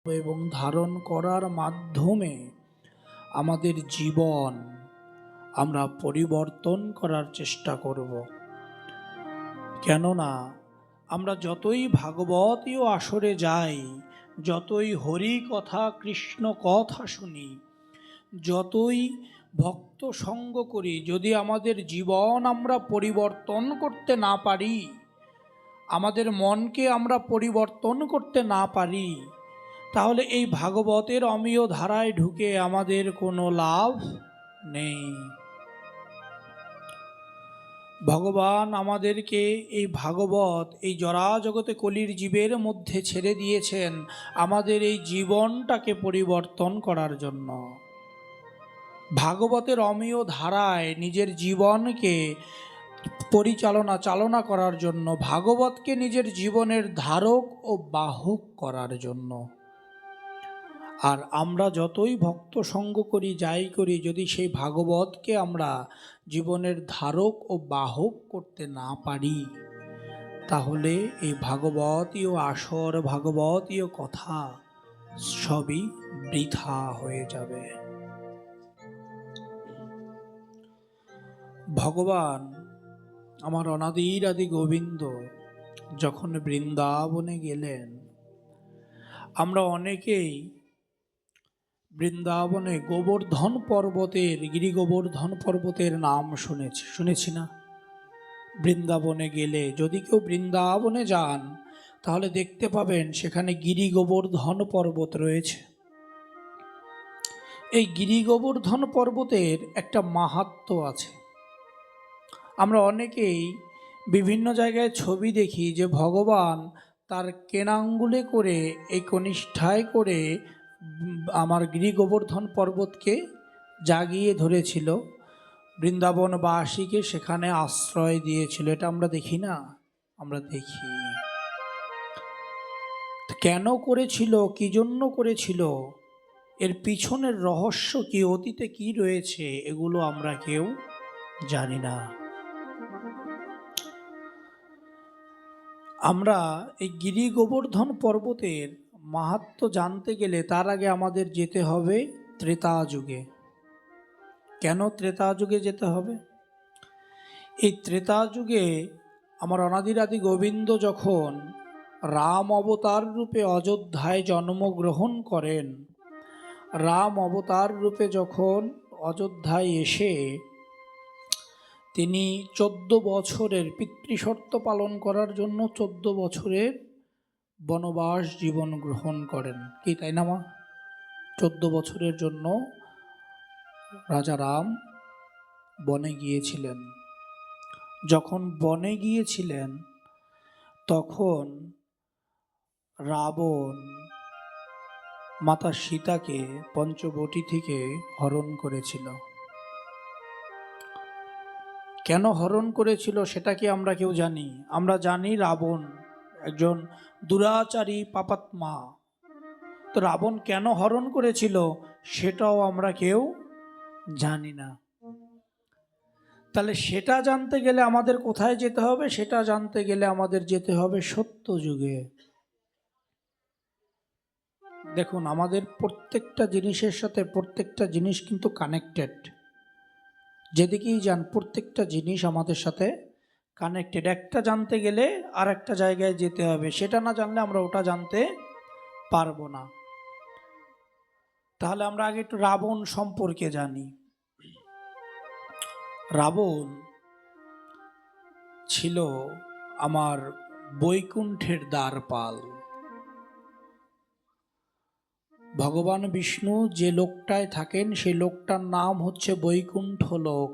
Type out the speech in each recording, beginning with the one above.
এবং ধারণ করার মাধ্যমে আমাদের জীবন আমরা পরিবর্তন করার চেষ্টা করব। কেননা আমরা যতই ভাগবতীয় আসরে যাই, যতই হরি কথা কৃষ্ণ কথা শুনি, যতই ভক্ত সঙ্গ করি, যদি আমাদের জীবন আমরা পরিবর্তন করতে না পারি, আমাদের মনকে আমরা পরিবর্তন করতে না পারি, তাহলে এই ভাগবতের অমীয় ধারায় ঢুকে আমাদের কোনো লাভ নেই। ভগবান আমাদেরকে এই ভাগবত, এই জড়াজগতে কলির জীবের মধ্যে ছেড়ে দিয়েছেন আমাদের এই জীবনটাকে পরিবর্তন করার জন্য। ভাগবতের অমীয় ধারায় নিজের জীবনকে চালনা করার জন্য, ভাগবতকে নিজের জীবনের ধারক ও বাহক করার জন্য। আর আমরা যতই ভক্ত সঙ্গ করি, যাই করি, যদি সেই ভাগবতকে আমরা জীবনের ধারক ও বাহক করতে না পারি, তাহলে এই ভাগবতীয় আসর, ভাগবতীয় কথা সবই বৃথা হয়ে যাবে। ভগবান আমার অনাদির আদি গোবিন্দ যখন বৃন্দাবনে গেলেন, আমরা অনেকেই বৃন্দাবনে গোবর্ধন পর্বতের, গিরি গোবর্ধন পর্বতের নাম শুনেছি না? বৃন্দাবনে গেলে, যদি কেউ বৃন্দাবনে যান, তাহলে দেখতে পাবেন সেখানে গিরি গোবর্ধন পর্বত রয়েছে। এই গিরি গোবর্ধন পর্বতের একটা মাহাত্ম্য আছে। আমরা অনেকেই বিভিন্ন জায়গায় ছবি দেখি যে ভগবান তার কেনাঙ্গুলে করে, এই কনিষ্ঠায় করে আমার গিরি গোবর্ধন পর্বতকে জাগিয়ে ধরেছিল, বৃন্দাবনবাসীকে সেখানে আশ্রয় দিয়েছিল। এটা আমরা দেখি না? আমরা দেখি। কেন করেছিল, কি জন্য করেছিল, এর পিছনের রহস্য কি, অতীতে কি রয়েছে, এগুলো আমরা কেউ জানি না। আমরা এই গিরি গোবর্ধন পর্বতের মাহাত্ম্য জানতে গেলে তার আগে আমাদের যেতে হবে ত্রেতা যুগে। কেন ত্রেতা যুগে যেতে হবে? এই ত্রেতা যুগে আমার অনাদির আদি গোবিন্দ যখন রাম অবতার রূপে অযোধ্যায় জন্মগ্রহণ করেন, রাম অবতার রূপে যখন অযোধ্যায় এসে তিনি 14 বছরের পিতৃশর্ত পালন করার জন্য 14 বছরের বনবাস জীবন গ্রহণ করেন। কি তাই না মা? 14 বছরের জন্য রাজা রাম বনে গিয়েছিলেন। যখন বনে গিয়েছিলেন, তখন রাবণ মাতা সীতাকে পঞ্চবটী থেকে হরণ করেছিল। কেন হরণ করেছিল সেটা কি আমরা কেউ জানি? আমরা জানি রাবণ একজন দুরাচারী পাপাত্মা। তো রাবণ কেন হরণ করেছিল সেটাও আমরা কেউ জানি না। তাহলে সেটা জানতে গেলে আমাদের কোথায় যেতে হবে? সেটা জানতে গেলে আমাদের যেতে হবে সত্য যুগে। দেখুন, আমাদের প্রত্যেকটা জিনিসের সাথে প্রত্যেকটা জিনিস কিন্তু কানেক্টেড। যেদিকেই যান, প্রত্যেকটা জিনিস আমাদের সাথে কানেক্টেড। একটা জানতে গেলে আর একটা জায়গায় যেতে হবে, সেটা না জানলে আমরা ওটা জানতে পারবো না। তাহলে আমরা আগে একটু রাবণ সম্পর্কে জানি। রাবণ ছিল আমার বৈকুণ্ঠের দ্বারপাল। ভগবান বিষ্ণু যে লোকটায় থাকেন সেই লোকটার নাম হচ্ছে বৈকুণ্ঠ লোক।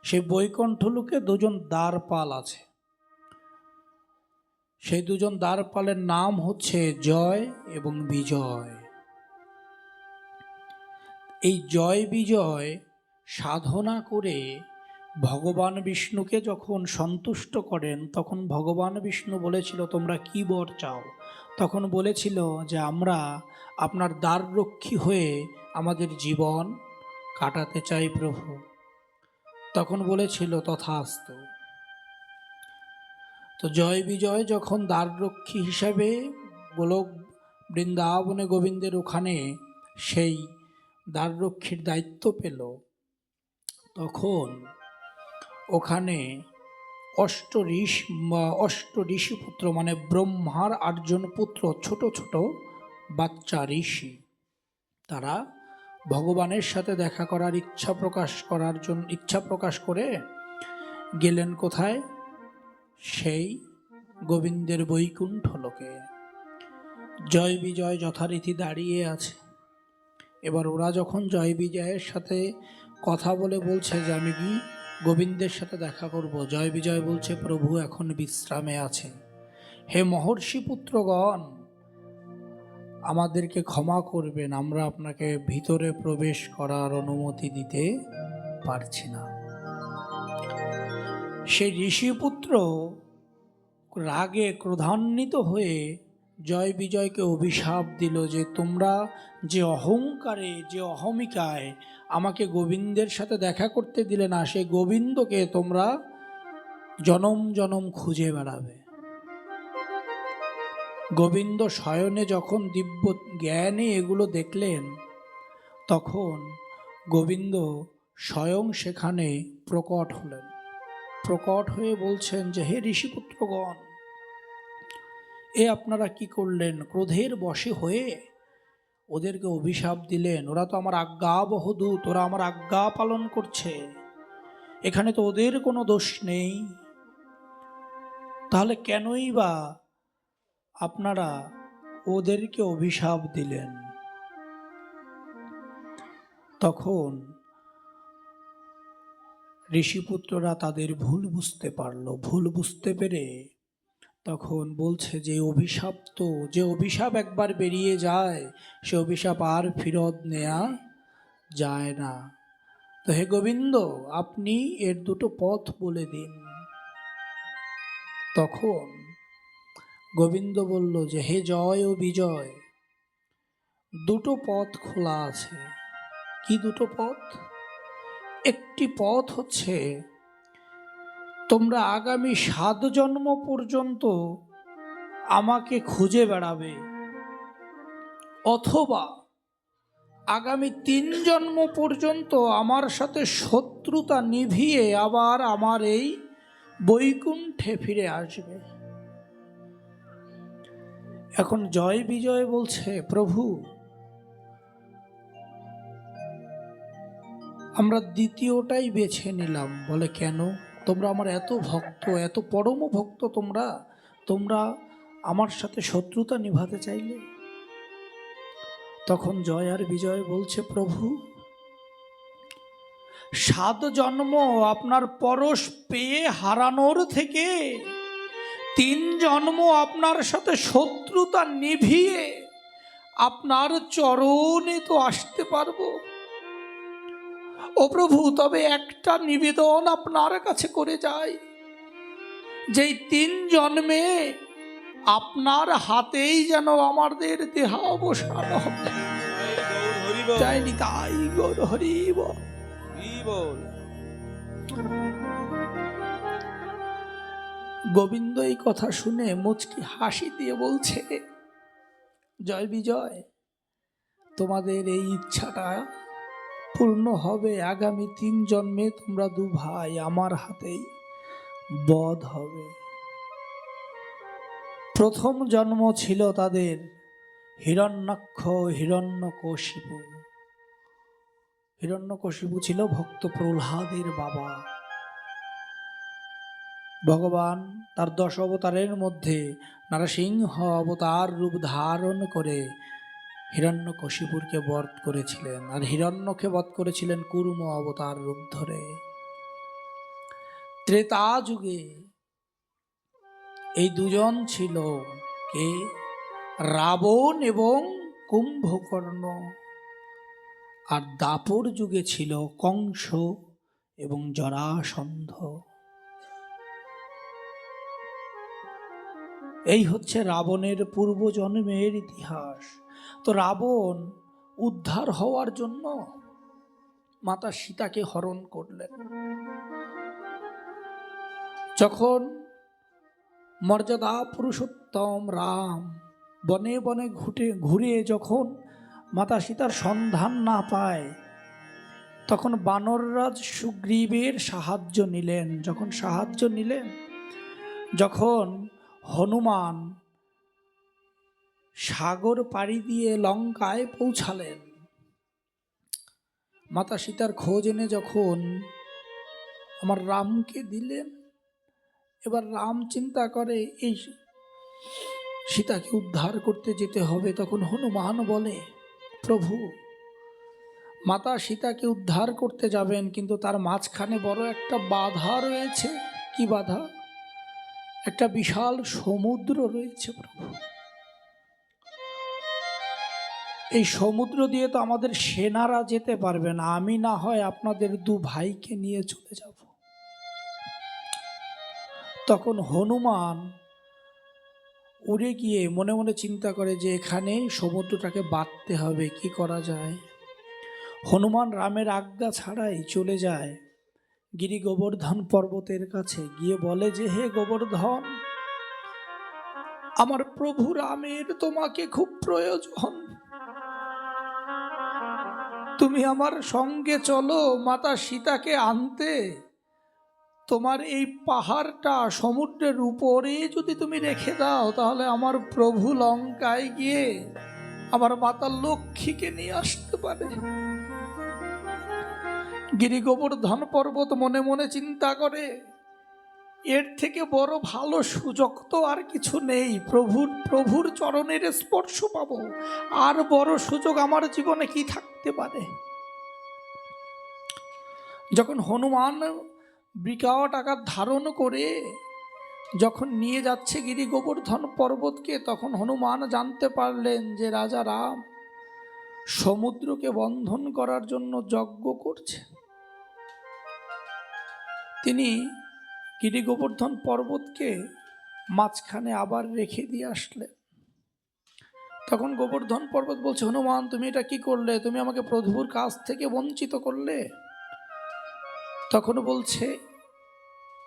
সেই বৈকুণ্ঠ লোকে দুজন দ্বারপাল আছে। সেই দুজন দ্বারপালের নাম হচ্ছে জয় এবং বিজয়। এই জয় বিজয় সাধনা করে ভগবান বিষ্ণুকে যখন সন্তুষ্ট করেন, তখন ভগবান বিষ্ণু বলেছিল তোমরা কি বর চাও? তখন বলেছিল যে আমরা আপনার দ্বাররক্ষী হয়ে আমাদের জীবন কাটাতে চাই প্রভু। তখন বলেছিল তথাস্তু। তো জয় বিজয় যখন দ্বাররক্ষী হিসাবে গোলক বৃন্দাবনে গোবিন্দের ওখানে সেই দ্বাররক্ষীর দায়িত্ব পেল, তখন ওখানে অষ্ট ঋষি পুত্র, মানে ব্রহ্মার 8 জন পুত্র, ছোট ছোট বাচ্চা ঋষি, তারা ভগবানের সাথে দেখা করার ইচ্ছা প্রকাশ করে গেলেন কোথায়? সেই গোবিন্দের বৈকুণ্ঠ লোকে। জয় বিজয় যথারীতি দাঁড়িয়ে আছে। এবার ওরা যখন জয় বিজয়ের সাথে কথা বলে বলছে যে আমি কি গোবিন্দের সাথে দেখা করব, জয় বিজয় বলছে প্রভু এখন বিশ্রামে আছে, হে মহর্ষি পুত্রগণ আমাদেরকে ক্ষমা করবেন, আমরা আপনাকে ভিতরে প্রবেশ করার অনুমতি দিতে পারছি না। সেই ঋষিপুত্র রাগে ক্রোধান্বিত হয়ে জয় বিজয়কে অভিশাপ দিল যে তোমরা যে অহংকারে, যে অহমিকায় আমাকে গোবিন্দের সাথে দেখা করতে দিলে না, সেই গোবিন্দকে তোমরা জনম জনম খুঁজে বেড়াবে। গোবিন্দ শয়নে যখন দিব্য জ্ঞানে এগুলো দেখলেন, তখন গোবিন্দ স্বয়ং সেখানে প্রকট হলেন। প্রকট হয়ে বলছেন যে হে ঋষিপুত্রগণ, এ আপনারা কি করলেন? ক্রোধের বশে হয়ে ওদেরকে অভিশাপ দিলেন। ওরা তো আমার আজ্ঞাবহ দূত, ওরা আমার আজ্ঞা পালন করছে, এখানে তো ওদের কোনো দোষ নেই, তাহলে কেনই বা আপনারা ওদেরকে অভিশাপ দিলেন? তখন ঋষিপুত্ররা তাদের ভুল বুঝতে পারল। ভুল বুঝতে পেরে তখন বলছে যে যে অভিশাপ একবার বেরিয়ে যায় সে অভিশাপ আর ফেরত নেওয়া যায় না। তো হে গোবিন্দ, আপনি এর 2টো পথ বলে দিন। তখন গোবিন্দ বলল যে হে জয় ও বিজয়, 2টো পথ খোলা আছে। কি 2টো পথ? একটি পথ হচ্ছে তোমরা আগামী 7 জন্ম পর্যন্ত আমাকে খুঁজে বেড়াবে, অথবা আগামী 3 জন্ম পর্যন্ত আমার সাথে শত্রুতা নিভিয়ে আবার আমার এই বৈকুণ্ঠে ফিরে আসবে। এখন জয় বিজয় বলছে প্রভু আমরা দ্বিতীয়টাই বেছে নিলাম। বলে কেন? তোমরা আমার এত ভক্ত, এত পরম ভক্ত, তোমরা আমার সাথে শত্রুতা নিভাতে চাইলে? তখন জয় আর বিজয় বলছে প্রভু 7 জন্ম আপনার পরশ পেয়ে হারানোর থেকে 3 জন্ম আপনার সাথে শত্রুতা নিভিয়ে আপনার চরণে তো আসতে পারবো। ও প্রভু, তবে একটা নিবেদন আপনার কাছে করে যাই, যেই 3 জন্মে আপনার হাতেই যেন আমাদের দেহাবসান হবে। চাইনি তাই গৌর হরি বল। গোবিন্দ এই কথা শুনে মুচকি হাসি দিয়ে বলছে জয় বিজয়, তোমাদের এই ইচ্ছাটা পূর্ণ হবে। আগামী 3 জন্মে তোমরা 2 ভাই আমার হাতেই বধ হবে। প্রথম জন্ম ছিল তাদের হিরণ্যাক্ষ, হিরণ্যকশিপু। হিরণ্যকশিপু ছিল ভক্ত প্রহ্লাদের বাবা। ভগবান তার 10 অবতারের মধ্যে নরসিংহ অবতার রূপ ধারণ করে হিরণ্যকশিপুরকে বধ করেছিলেন, আর হিরণ্যকে বধ করেছিলেন কুর্ম অবতার রূপ ধরে। ত্রেতা যুগে এই 2 জন ছিল, কে? রাবণ এবং কুম্ভকর্ণ। আর দাপর যুগে ছিল কংস এবং জরাসন্ধ। এই হচ্ছে রাবণের পূর্বজন্মের ইতিহাস। তো রাবণ উদ্ধার হওয়ার জন্য মাতা সীতাকে হরণ করলেন। যখন মর্যাদা পুরুষোত্তম রাম বনে বনে ঘুরে যখন মাতা সীতার সন্ধান না পায়, তখন বানররাজ সুগ্রীবের সাহায্য নিলেন। যখন হনুমান সাগর পাড়ি দিয়ে লঙ্কায় পৌঁছালেন, মাতা সীতার খোঁজ এনে যখন আমার রামকে দিলেন, এবার রাম চিন্তা করে এই সীতাকে উদ্ধার করতে যেতে হবে। তখন হনুমান বলে, প্রভু, মাতা সীতাকে উদ্ধার করতে যাবেন, কিন্তু তার মাঝখানে বড় একটা বাধা রয়েছে। কি বাধা? একটা বিশাল সমুদ্র রয়েছে প্রভু। এই সমুদ্র দিয়ে তো আমাদের সেনারা যেতে পারবে না, আমি না হয় আপনাদের দু ভাইকে নিয়ে চলে যাব। তখন হনুমান উড়ে গিয়ে মনে মনে চিন্তা করে যে এখানে সমুদ্রটাকে বাঁধতে হবে, কি করা যায়। হনুমান রামের আজ্ঞা ছাড়াই চলে যায় গিরি গোবর্ধন পর্বতের কাছে, গিয়ে বলে যে, হে গোবর্ধন, আমার প্রভু রামের তোমাকে খুব প্রয়োজন, তুমি আমার সঙ্গে চলো মাতা সীতাকে আনতে। তোমার এই পাহাড়টা সমুদ্রের উপরে যদি তুমি রেখে দাও, তাহলে আমার প্রভু লঙ্কায় গিয়ে আমার মাতা লক্ষ্মীকে নিয়ে আসতে পারে। গিরি গোবর্ধন পর্বত মনে মনে চিন্তা করে, এর থেকে বড় ভালো সুযোগ তো আর কিছু নেই, প্রভুর চরণের স্পর্শ পাবো, আর বড় সুযোগ আমার জীবনে কি থাকতে পারে। যখন হনুমান বিকট আকার ধারণ করে যখন নিয়ে যাচ্ছে গিরি গোবর্ধন পর্বতকে, তখন হনুমান জানতে পারলেন যে রাজা রাম সমুদ্রকে বন্ধন করার জন্য যজ্ঞ করছে। তিনি গিরি গোবর্ধন পর্বতকে মাঝখানে আবার রেখে দিয়ে আসলেন। তখন গোবর্ধন পর্বত বলছে, হনুমান, তুমি এটা কি করলে? তুমি আমাকে প্রভুর কাছ থেকে বঞ্চিত করলে। তখন বলছে,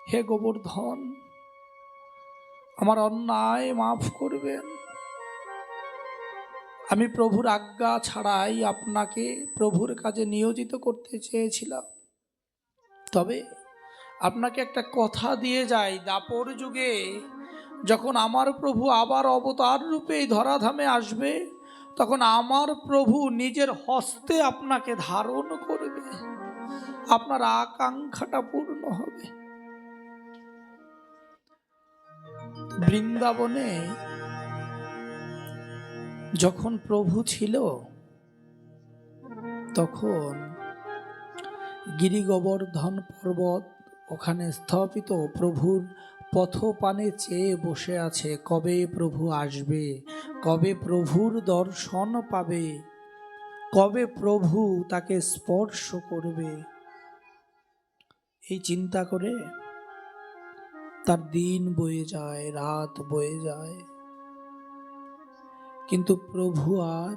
হে গোবর্ধন, আমার অন্যায় মাফ করবেন, আমি প্রভুর আজ্ঞা ছাড়াই আপনাকে প্রভুর কাজে নিয়োজিত করতে চেয়েছিলাম। তবে আপনাকে একটা কথা দিয়ে যাই, দাপর যুগে যখন আমার প্রভু আবার অবতার রূপে ধরাধামে আসবে, তখন আমার প্রভু নিজের হস্তে আপনাকে ধারণ করবে, আপনার আকাঙ্ক্ষাটা পূর্ণ হবে। বৃন্দাবনে যখন প্রভু ছিল, তখন গিরি গোবর্ধন পর্বত ওখানে স্থাপিত প্রভুর পথপানে চেয়ে বসে আছে, কবে প্রভু আসবে, কবে প্রভুর দর্শন পাবে, কবে প্রভু তাকে স্পর্শ করবে। এই চিন্তা করে তার দিন বয়ে যায়, রাত বয়ে যায়, কিন্তু প্রভু আর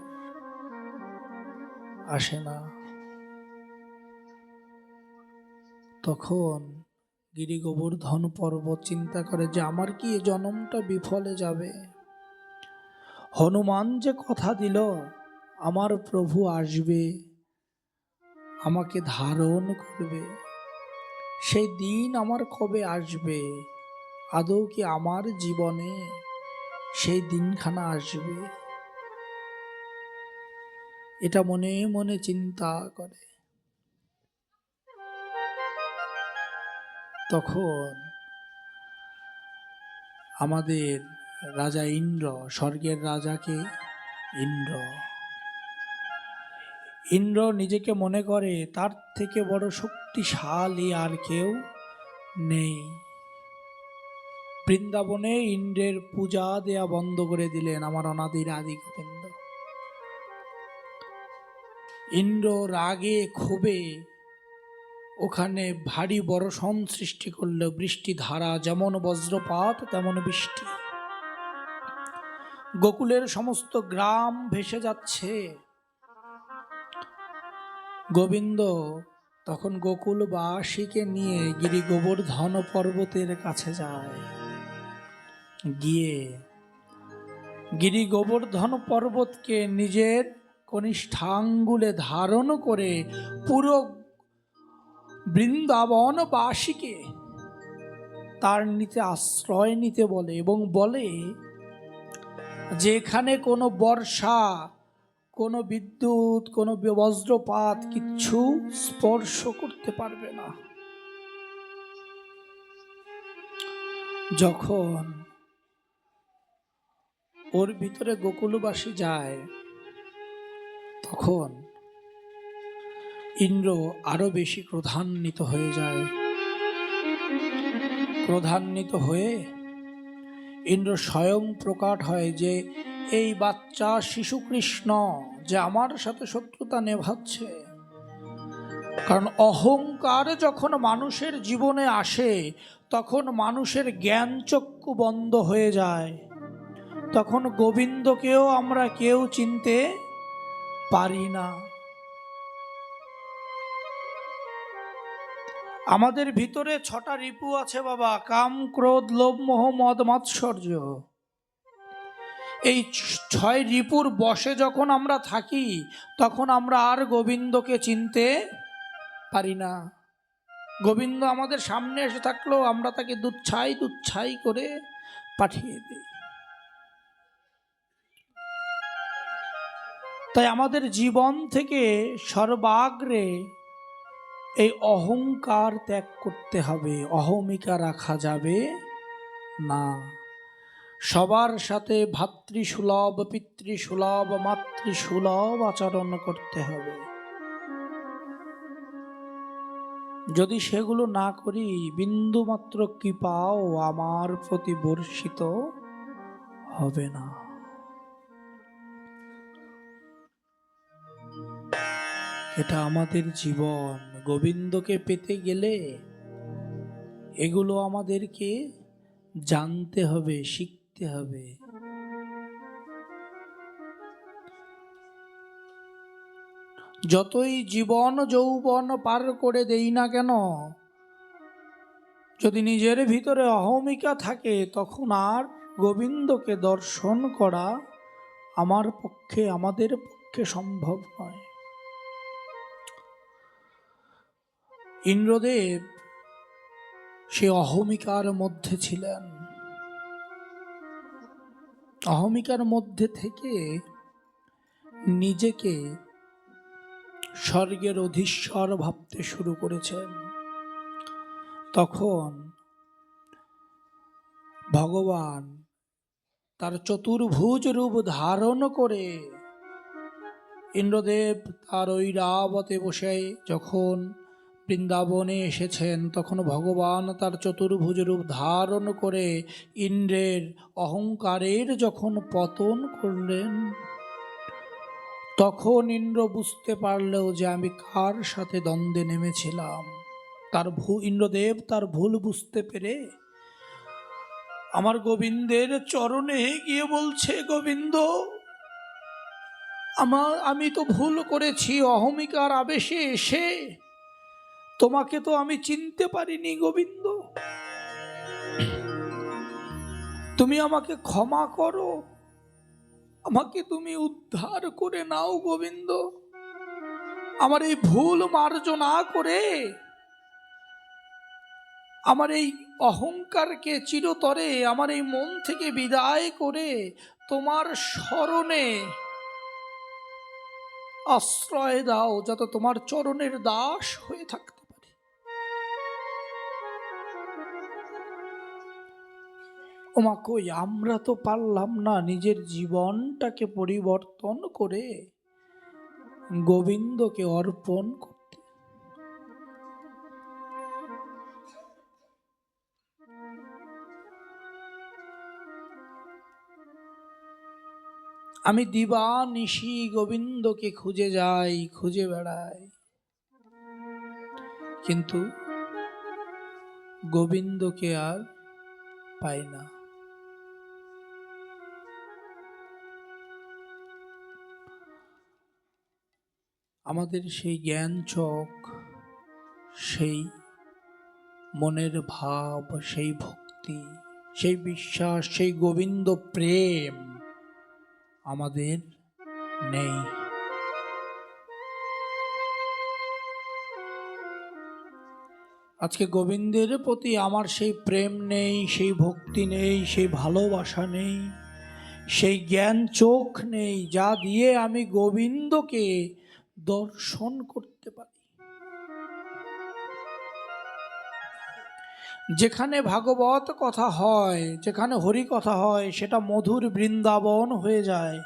আসে না। তখন গিরি গোবর্ধন পর্বত চিন্তা করে যে আমার কি এ জন্মটা বিফলে যাবে। হনুমান যে কথা দিল আমার প্রভু আসবে, আমাকে ধারণ করবে, সেই দিন আমার কবে আসবে? আদৌ কি আমার জীবনে সেই দিনখানা আসবে? এটা মনে মনে চিন্তা করে। তখন আমাদের রাজা ইন্দ্র, স্বর্গের রাজাকে ইন্দ্র নিজেকে মনে করে তার থেকে বড় শক্তিশালী আর কেউ নেই। বৃন্দাবনে ইন্দ্রের পূজা দেয়া বন্ধ করে দিলেন আমার অনাদির আদি গোবিন্দ। ইন্দ্র রাগে ক্ষোভে ওখানে ভারী বর্ষণ সৃষ্টি করল, বৃষ্টি ধারা, যেমন বজ্রপাত তেমন বৃষ্টি। গোকুলের সমস্ত গ্রাম ভেসে যাচ্ছে। গোবিন্দ তখন গোকুলবাসীকে নিয়ে গিরি গোবর্ধন পর্বতের কাছে যায়, গিয়ে গিরি গোবর্ধন পর্বতকে নিজের কনিষ্ঠাঙ্গুলে ধারণ করে পুরো বৃন্দাবনবাসীকে তার নিতে আশ্রয় নিতে বলে, এবং বলে যেখানে কোনো বর্ষা, কোনো বিদ্যুৎ, কোনো বজ্রপাত কিচ্ছু স্পর্শ করতে পারবে না। যখন ওর ভিতরে গোকুলবাসী যায়, তখন ইন্দ্র আরো বেশি ক্রোধান্বিত হয়ে যায়। ক্রোধান্বিত হয়ে ইন্দ্র স্বয়ং প্রকট হয় যে এই বাচ্চা শিশু কৃষ্ণ যে আমার সাথে শত্রুতা নেভাচ্ছে। কারণ অহংকার যখন মানুষের জীবনে আসে, তখন মানুষের জ্ঞান চক্ষু বন্ধ হয়ে যায়। তখন গোবিন্দকেও আমরা কেউ চিনতে পারি না। আমাদের ভিতরে 6টা রিপু আছে বাবা: কাম, ক্রোধ, লোভ, মোহ, মদ, মাৎসর্য। এই 6 রিপুর বশে যখন আমরা থাকি, তখন আমরা আর গোবিন্দকে চিনতে পারি না। গোবিন্দ আমাদের সামনে এসে থাকলেও আমরা তাকে দুচ্ছাই দুচ্ছাই করে পাঠিয়ে দিই। তাই আমাদের জীবন থেকে সর্বাগ্রে এই অহংকার ত্যাগ করতে হবে, অহমিকা রাখা যাবে না। সবার সাথে ভাতৃসুলভ, পিতৃসুলভ, মাতৃসুলভ আচরণ করতে হবে। যদি সেগুলো না করি, বিন্দুমাত্র কৃপাও আমার প্রতি বর্ষিত হবে না। এটা আমাদের জীবন। গোবিন্দকে পেতে গেলে এগুলো আমাদেরকে জানতে হবে, শিখতে হবে। যতই জীবন যৌবন পার করে দেই না কেন, যদি নিজের ভিতরে অহমিকা থাকে, তখন আর গোবিন্দকে দর্শন করা আমাদের পক্ষে সম্ভব নয়। ইন্দ্রদেব সে অহমিকার মধ্যে ছিলেন। অহমিকার মধ্যে থেকে নিজেকে স্বর্গের অধীশ্বর ভাবতে শুরু করেছেন। তখন ভগবান তার চতুর্ভুজ রূপ ধারণ করে ইন্দ্রদেব তার ঐরাবতে বসে যখন বৃন্দাবনে এসেছেন, তখন ভগবান তার চতুর্ভুজ রূপ ধারণ করে ইন্দ্রের অহংকারের যখন পতন করলেন, তখন ইন্দ্র বুঝতে পারলেও যে আমি কার সাথে দ্বন্দ্বে নেমেছিলাম। ইন্দ্রদেব তার ভুল বুঝতে পেরে আমার গোবিন্দের চরণে গিয়ে বলছে, গোবিন্দ, আমি তো ভুল করেছি, অহমিকার আবেশে এসে তোমাকে তো আমি চিনতে পারিনি। গোবিন্দ, তুমি আমাকে ক্ষমা করো, আমাকে তুমি উদ্ধার করে নাও। গোবিন্দ, আমার এই ভুল মার্জনা করে আমার এই অহংকারকে চিরতরে আমার এই মন থেকে বিদায় করে তোমার শরণে আশ্রয় দাও, যাতে তোমার চরণের দাস হয়ে থাকতে পারি। ওমা কই, আমরা তো পারলাম না নিজের জীবনটাকে পরিবর্তন করে গোবিন্দকে অর্পণ করতে। আমি দিবানিশি গোবিন্দকে খুঁজে যাই, খুঁজে বেড়াই, কিন্তু গোবিন্দকে আর পাই না। আমাদের সেই জ্ঞান চোখ, সেই মনের ভাব, সেই ভক্তি, সেই বিশ্বাস, সেই গোবিন্দ প্রেম আমাদের নেই। আজকে গোবিন্দের প্রতি আমার সেই প্রেম নেই, সেই ভক্তি নেই, সেই ভালোবাসা নেই, সেই জ্ঞান চোখ নেই যা দিয়ে আমি গোবিন্দকে দর্শন করতে পারি। যেখানে ভাগবত কথা হয়, যেখানে হরি কথা হয়, সেটা মধুর বৃন্দাবন হয়ে যায়।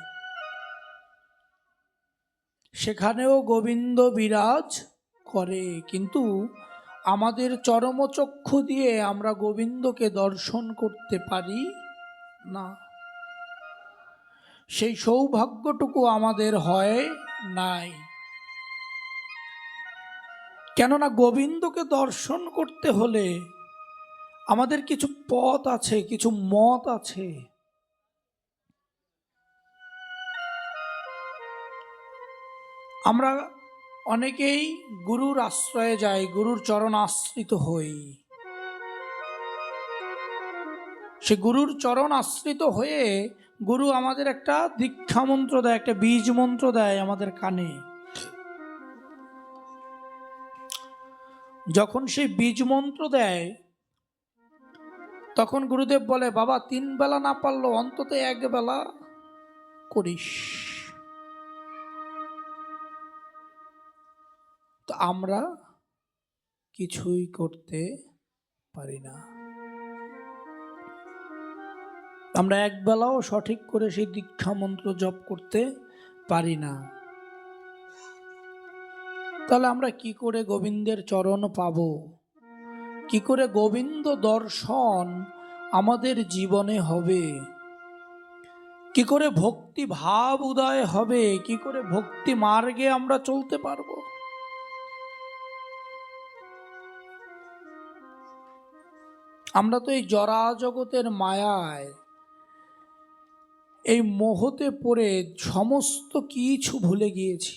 সেখানেও গোবিন্দ বিরাজ করে, কিন্তু আমাদের চরমচক্ষু দিয়ে আমরা গোবিন্দকে দর্শন করতে পারি না। সেই সৌভাগ্যটুকু আমাদের হয় নাই। কেননা গোবিন্দকে দর্শন করতে হলে আমাদের কিছু পথ আছে, কিছু মত আছে। আমরা অনেকেই গুরুর আশ্রয়ে যাই, গুরুর চরণ আশ্রিত হই। সে গুরুর চরণ আশ্রিত হয়ে গুরু আমাদের একটা দীক্ষা মন্ত্র দেয়, একটা বীজ মন্ত্র দেয় আমাদের কানে। যখন সেই বীজ মন্ত্র দেয় তখন গুরুদেব বলে, বাবা 3 বেলা না পারলেও অন্তত 1 বেলা করিস। তো আমরা কিছুই করতে পারি না। আমরা 1 বেলাও সঠিক করে সেই দীক্ষা মন্ত্র জপ করতে পারি না। তাহলে আমরা কি করে গোবিন্দের চরণ পাব? কি করে গোবিন্দ দর্শন আমাদের জীবনে হবে? কি করে ভক্তি ভাব উদয় হবে? কি করে ভক্তি মার্গে আমরা চলতে পারবো? আমরা তো এই জরা জগতের মায়ায়, এই মোহতে পড়ে সমস্ত কিছু ভুলে গিয়েছি।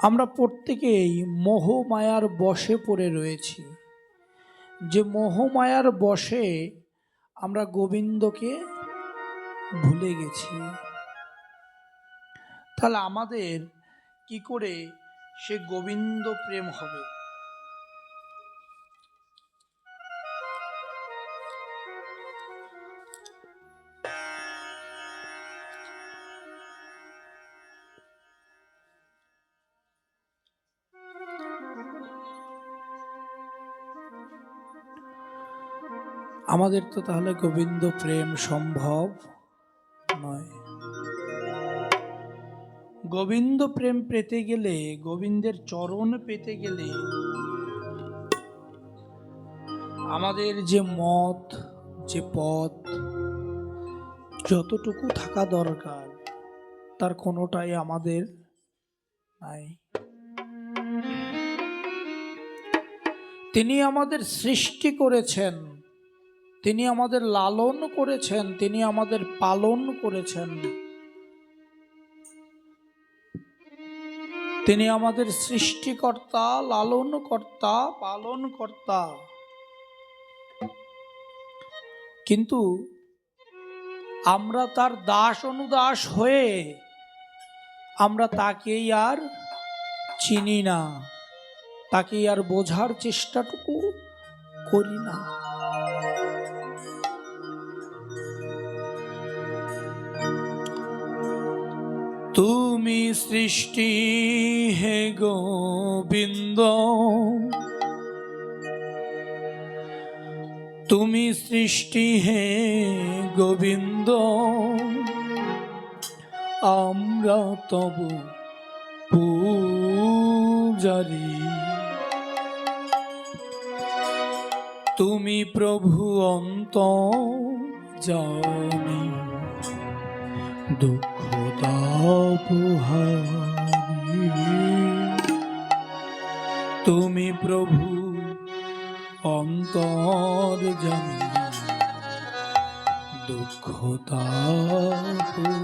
আমরা প্রত্যেকেই মোহ মায়ার বশে পড়ে রয়েছি। যে মোহ মায়ার বশে আমরা গোবিন্দকে ভুলে গেছি। তাহলে আমাদের কি করে সে গোবিন্দ প্রেম হবে? আমাদের তো তাহলে গোবিন্দ প্রেম সম্ভব নয়। গোবিন্দ প্রেম পেতে গেলে, গোবিন্দের চরণ পেতে গেলে আমাদের যে মত, যে পথ, যতটুকু থাকা দরকার তার কোনোটাই আমাদের নাই। তিনি আমাদের সৃষ্টি করেছেন, তিনি আমাদের লালন করেছেন, তিনি আমাদের পালন করেছেন। তিনি আমাদের সৃষ্টিকর্তা, লালনকর্তা, পালনকর্তা। কিন্তু আমরা তার দাস অনুদাস হয়ে আমরা তাকেই আর চিনি না, তাকেই আর বোঝার চেষ্টাটুকু করি না। তুমি সৃষ্টি হে গোবিন্দ, তুমি সৃষ্টি হে গোবিন্দ, আমরা তব পূজারি। তুমি প্রভু অন্তর্যামী, দুঃখ দাপহারী। তুমি প্রভু অন্তর্যামী, দুঃখ দাপহারী।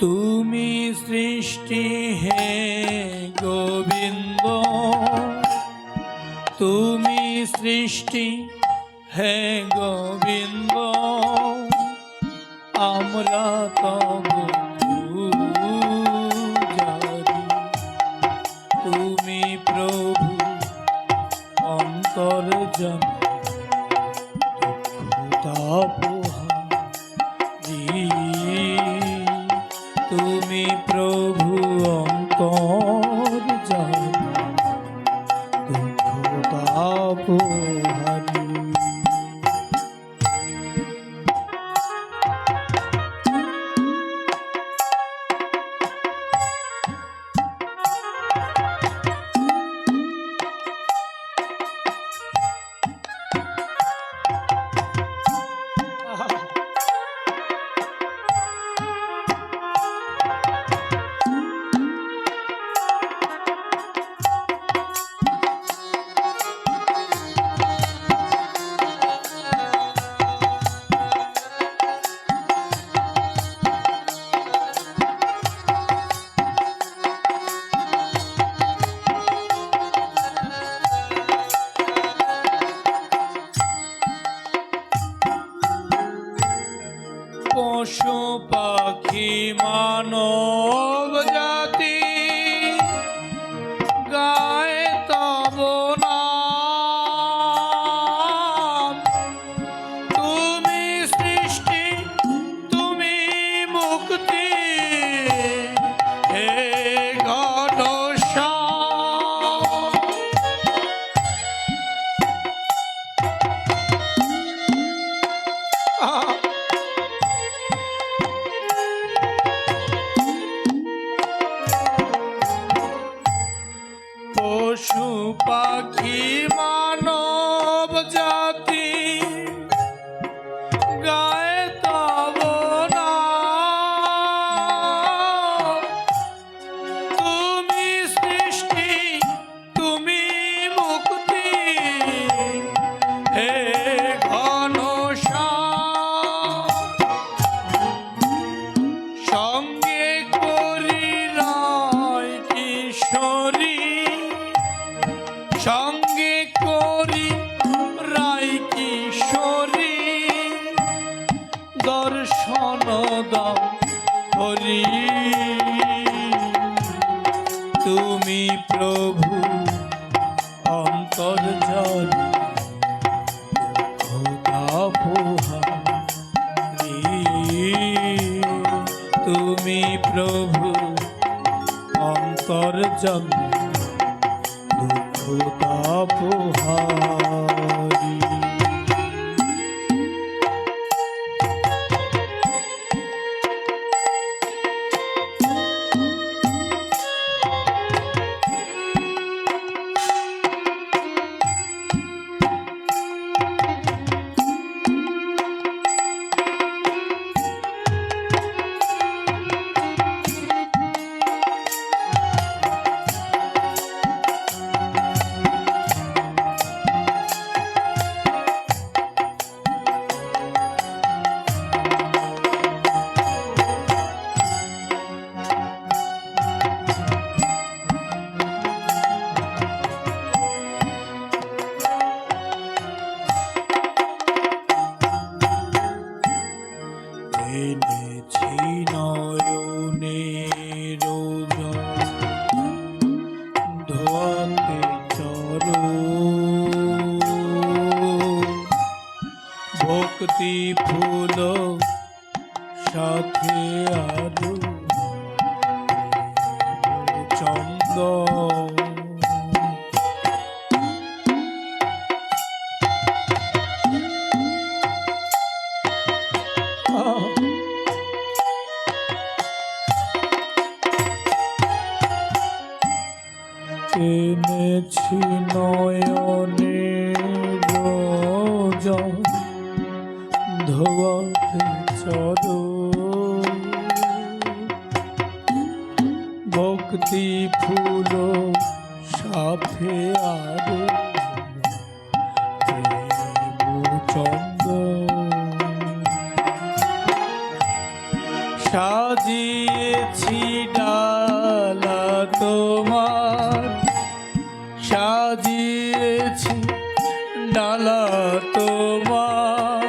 তুমি সৃষ্টি হে গোবিন্দ, সৃষ্টি হে গোবিন্দ, আমরা তব পূজারি। তুমি প্রভু অন্তর্যামী, তাপহারি। তুমি প্রভু অন্তর্যামী, দুঃখ তাপহারি। পশু পাখি মানব জাতি গায় তব নাম। তুমি সৃষ্টি, তুমি মুক্তি, হে ঘনশ্যাম। পশু পাখি মানব জাতি গায়ে তব নাম। তুমি সৃষ্টি, তুমি মুক্তি, হে ঘনশ্যাম। সঙ্গে করি রায় কিশোরী, সঙ্গে করি রায় কিশোরী, দর্শন দাও হরি। তুমি প্রভু অন্তর্যামী, তাপহারি। তুমি প্রভু অন্তর্যামী, দুঃখ তাপহারি। এনেছি নয়নের জল, ধোয়াতে চরণ। ভক্তি ফুল সাথে আরো চন্দন। এনেছি নয়নের জল, ধোয়াতে চরণ। ভক্তি ফুল সাথে আরো চন্দন। সাজিয়েছি ডালা তোমার, সাজিয়েছি মালা তোমার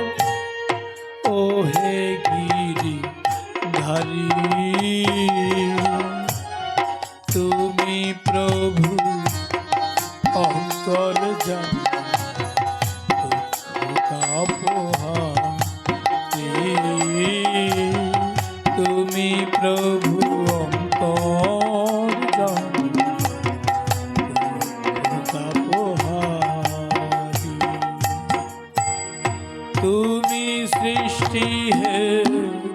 ও হে গিরি ধারী, তুমি প্রভু অন্তর্যামী, তুমি প্রভু অন্তর্যামী, তুমি সৃষ্টি হে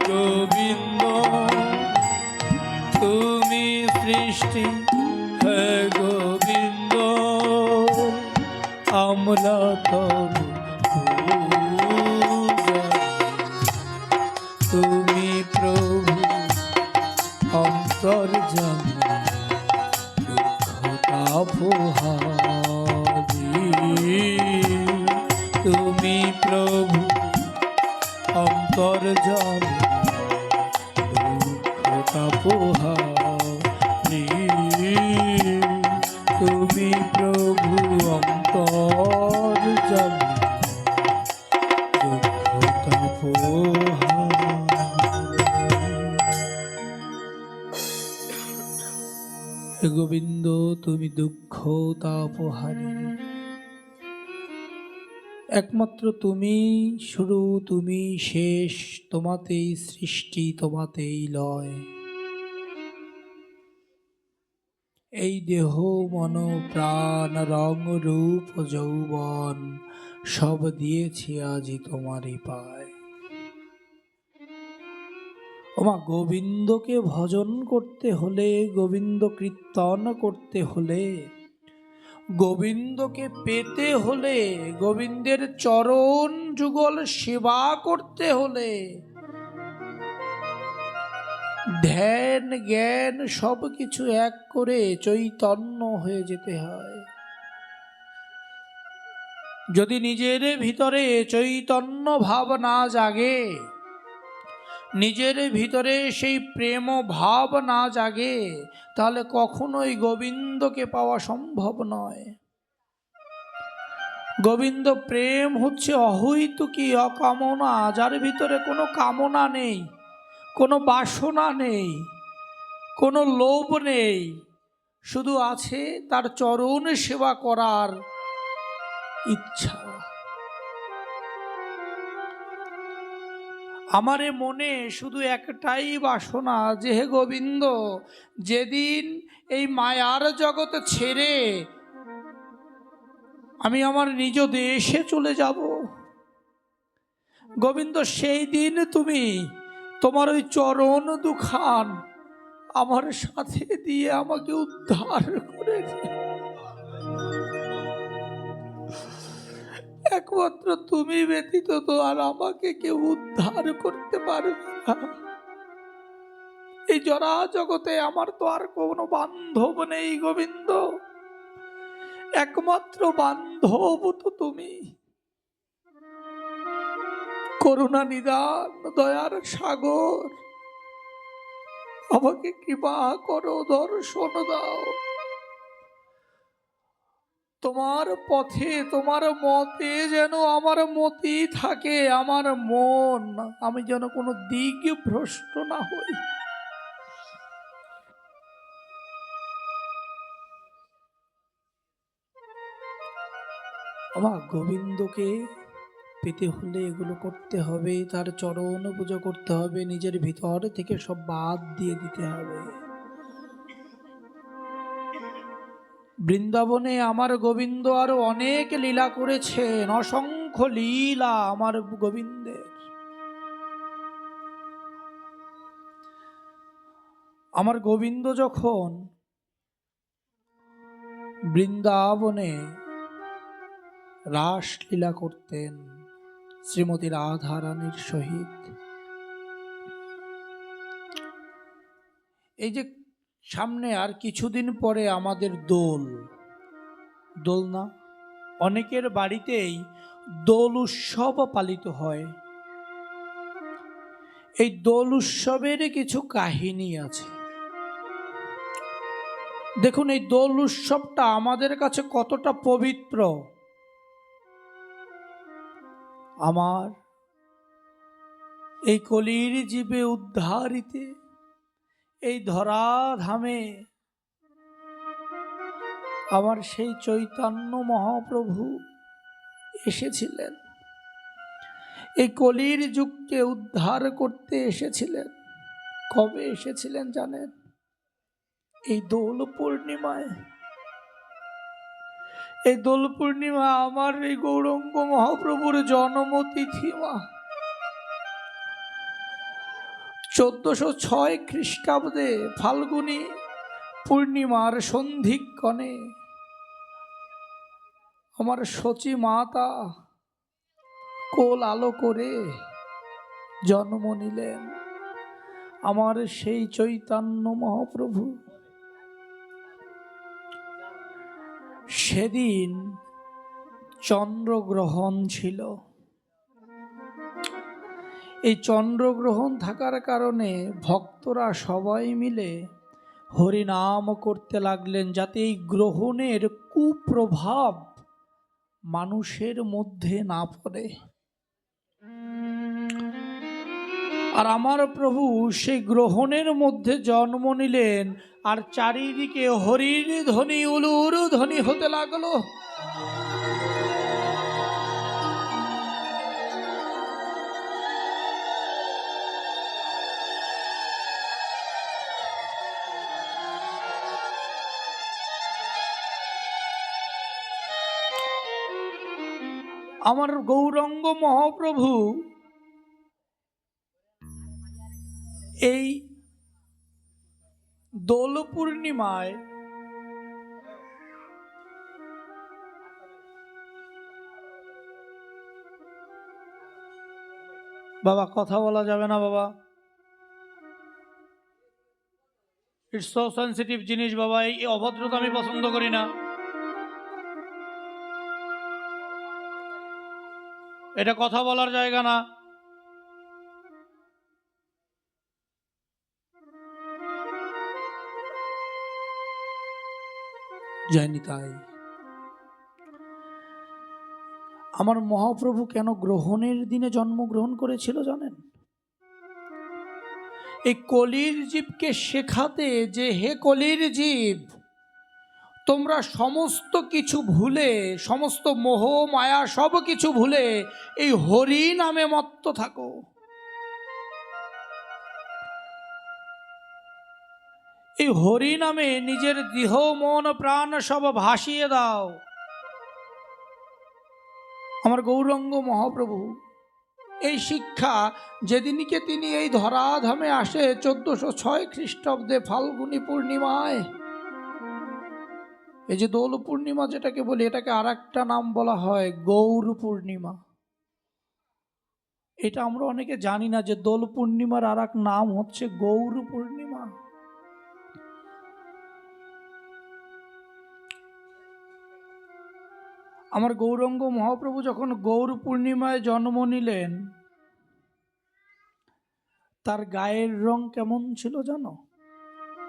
গোবিন্দ, তুমি সৃষ্টি হে গোবিন্দ, আমরা তবু তুমি প্রভু অন্তর্যামী, দুঃখ তাপহারী, তুমি প্রভু অন্তর্যামী, দুঃখ তাপহারী, তুমি প্রভু অন্তর্যামী, দুঃখ তাপহারী। গোবিন্দ তুমি দুঃখ তাপহারী, একমাত্র তুমি শুরু, তুমি শেষ, তোমাতেই সৃষ্টি, তোমাতেই লয়। এই দেহ মন প্রাণ রং রূপ যৌবন সব দিয়েছি আজি তোমারই পায়। ওমা গোবিন্দকে ভজন করতে হলে, গোবিন্দ কীর্তন করতে হলে, গোবিন্দকে পেতে হলে, গোবিন্দের চরণ যুগল সেবা করতে হলে ধ্যান জ্ঞান সবকিছু এক করে চৈতন্য হয়ে যেতে হয়। যদি নিজের ভিতরে চৈতন্য ভাব না জাগে, নিজের ভিতরে সেই প্রেম ভাব না জাগে, তাহলে কখনোই গোবিন্দকে পাওয়া সম্ভব নয়। গোবিন্দ প্রেম হচ্ছে অহৈতুকী অকামনা, যার ভিতরে কোনো কামনা নেই, কোনো বাসনা নেই, কোনো লোভ নেই, শুধু আছে তার চরণ সেবা করার ইচ্ছা। আমারে মনে শুধু একটাই বাসনা যে হে গোবিন্দ, যেদিন এই মায়ার জগৎ ছেড়ে আমি আমার নিজ দেশে চলে যাব, গোবিন্দ সেই দিন তুমি তোমার ওই চরণ দুখান আমার সাথে দিয়ে আমাকে উদ্ধার করে দিও। একমাত্র তুমি ব্যতীত তো আর আমাকে কেউ উদ্ধার করতে পারবে না। এই জরা জগতে আমার তো আর কোনো বান্ধব নেই গোবিন্দ, একমাত্র বান্ধব তো তুমি। করুণা নিদান দয়ার সাগর, আমাকে কৃপা করো, দর্শন দাও। তোমার পথে তোমার মতে যেন আমার মতি থাকে, আমার মন, আমি যেন কোনো দিক ভ্রষ্ট না হই। আমার গোবিন্দকে পেতে হলে এগুলো করতে হবে, তার চরণ পুজো করতে হবে, নিজের ভিতর থেকে সব বাদ দিয়ে দিতে হবে। বৃন্দাবনে আমার গোবিন্দ আরো অনেক লীলা করেছেন, অসংখ্য লীলা আমার গোবিন্দের। আমার গোবিন্দ যখন বৃন্দাবনে রাসলীলা করতেন শ্রীমতী রাধা রানীর সহিত, এই যে সামনে আর কিছুদিন পরে আমাদের দোল না, অনেকের বাড়িতেই দোল উৎসব পালিত হয়। এই দোল উৎসবের কিছু কাহিনী আছে। দেখুন এই দোল উৎসবটা আমাদের কাছে কতটা পবিত্র। আমার এই কলির জীবে উদ্ধারিতে এই ধরাধামে আমার সেই চৈতন্য মহাপ্রভু এসেছিলেন, এই কলির যুগকে উদ্ধার করতে এসেছিলেন। কবে এসেছিলেন জানেন? এই দোল পূর্ণিমায়। এই দোল পূর্ণিমা আমার এই গৌরাঙ্গ মহাপ্রভুর জন্মতিথি মা। 1406 খ্রিস্টাব্দে ফাল্গুনী পূর্ণিমার সন্ধিক্ষণে আমার সচী মাতা কোল আলো করে জন্ম নিলেন আমার সেই চৈতন্য মহাপ্রভু। সেদিন চন্দ্রগ্রহণ ছিল। এই চন্দ্রগ্রহণ থাকার কারণে ভক্তরা সবাই মিলে হরিনাম করতে লাগলেন, যাতে এই গ্রহণের কুপ্রভাব মানুষের মধ্যে না পড়ে। আর আমার প্রভু সেই গ্রহণের মধ্যে জন্ম নিলেন, আর চারিদিকে হরির ধ্বনি উলুর ধ্বনি হতে লাগলো। আমার গৌরাঙ্গ মহাপ্রভু এই দোল পূর্ণিমায় বাবা কথা বলা যাবে না বাবা, ইটস সো সেনসিটিভ জিনিস বাবা, এই অভদ্রতা আমি পছন্দ করি না। এটা কথা বলার জায়গা না। জানি তাই আমার মহাপ্রভু কেন গ্রহণের দিনে জন্মগ্রহণ করেছিল জানেন? এই কলির জীবকে শেখাতে যে, হে কলির জীব, তোমরা সমস্ত কিছু ভুলে, সমস্ত মোহ মায়া সব কিছু ভুলে এই হরি নামে মত্ত থাকো। এই হরি নামে নিজের দেহ মন প্রাণ সব ভাসিয়ে দাও। আমার গৌরাঙ্গ মহাপ্রভু এই শিক্ষা যেদিনকে তিনি এই ধরাধামে আসে 1406 খ্রিস্টাব্দে ফাল্গুনী পূর্ণিমায়, এই যে দোল পূর্ণিমা যেটাকে বলি, এটাকে আর একটা নাম বলা হয় গৌর পূর্ণিমা। এটা আমরা অনেকে জানি না যে দোল পূর্ণিমার আর এক নাম হচ্ছে গৌর পূর্ণিমা। আমার গৌরাঙ্গ মহাপ্রভু যখন গৌর পূর্ণিমায় জন্ম নিলেন, তার গায়ের রং কেমন ছিল জানো?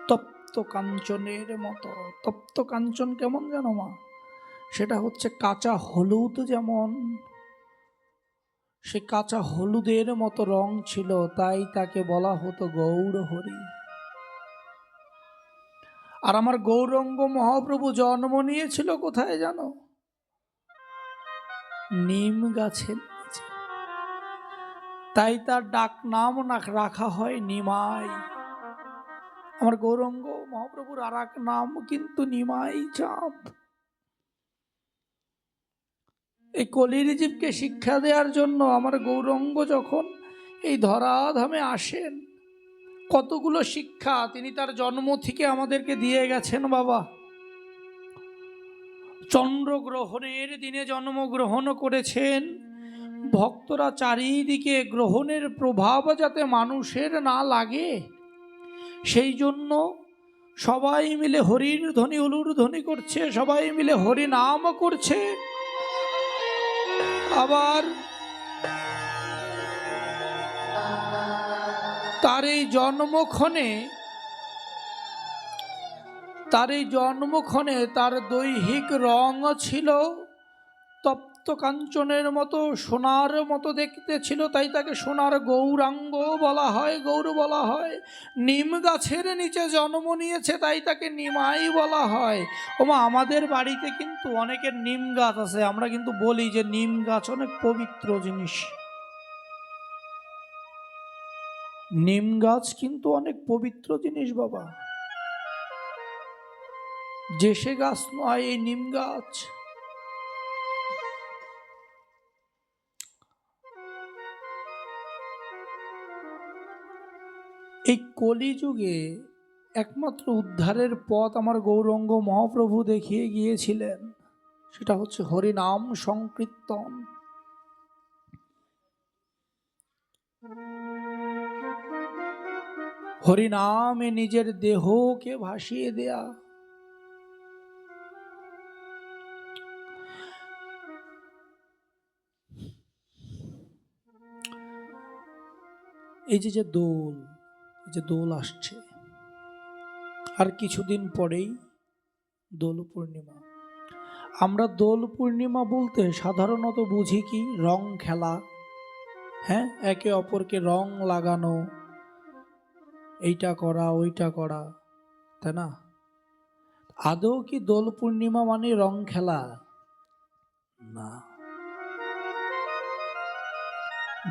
তপ্ত কাঞ্চনের মতো। তপ্ত কাঞ্চন কেমন জানো মা? সেটা হচ্ছে কাঁচা হলুদ, যেমন সে কাঁচা হলুদের মতো রং ছিল, তাই তাকে বলা হতো গৌর হরি। আর আমার গৌরাঙ্গ মহাপ্রভু জন্ম নিয়েছিল কোথায় জানো? নিম গাছের নিচে। তাই তার ডাক নাম রাখা হয় নিমাই। আমার গৌরাঙ্গ মহাপ্রভুর আর এক নাম কিন্তু নিমাই চাঁদ। এই কলির জীবকে শিক্ষা দেওয়ার জন্য আমার গৌরাঙ্গ যখন এই ধরাধামে আসেন, কতগুলো শিক্ষা তিনি তার জন্ম থেকে আমাদেরকে দিয়ে গেছেন বাবা। চন্দ্রগ্রহণের দিনে জন্মগ্রহণ করেছেন। ভক্তরা চারিদিকে গ্রহণের প্রভাব যাতে মানুষের না লাগে, সেই জন্য সবাই মিলে হরির ধ্বনি উলুর ধ্বনি করছে, সবাই মিলে হরি নাম করছে। আবার তার এই জন্মক্ষণে তার দৈহিক রং ছিল তপ্ত তপ্ত কাঞ্চনের মতো সোনার মতো দেখতে ছিল, তাই তাকে সোনার গৌরাঙ্গ বলা হয়, গৌর বলা হয়। নিম গাছের নিচে জন্ম নিয়েছে, তাই তাকে নিমাই বলা হয়। ওমা, আমাদের বাড়িতে কিন্তু অনেকের নিম গাছ আছে, আমরা কিন্তু বলি যে নিম গাছ অনেক পবিত্র জিনিস। নিম গাছ কিন্তু অনেক পবিত্র জিনিস বাবা, যে সে গাছ নয় এই নিম গাছ। এই কলিযুগে একমাত্র উদ্ধারের পথ আমার গৌরাঙ্গ মহাপ্রভু দেখিয়ে গিয়েছিলেন, সেটা হচ্ছে হরিনাম সংকীর্তন। হরিনামে নিজের দেহকে ভাসিয়ে দেয়া। এই যে দোল, এই যে দোল আসছে, আর কিছুদিন পরেই দোল পূর্ণিমা। আমরা দোল পূর্ণিমা বলতে সাধারণত বুঝি কি, রং খেলা, হ্যাঁ, একে অপরকে রং লাগানো, এইটা করা ওইটা করা, তাই না? আদৌ কি দোল পূর্ণিমা মানে রং খেলা? না।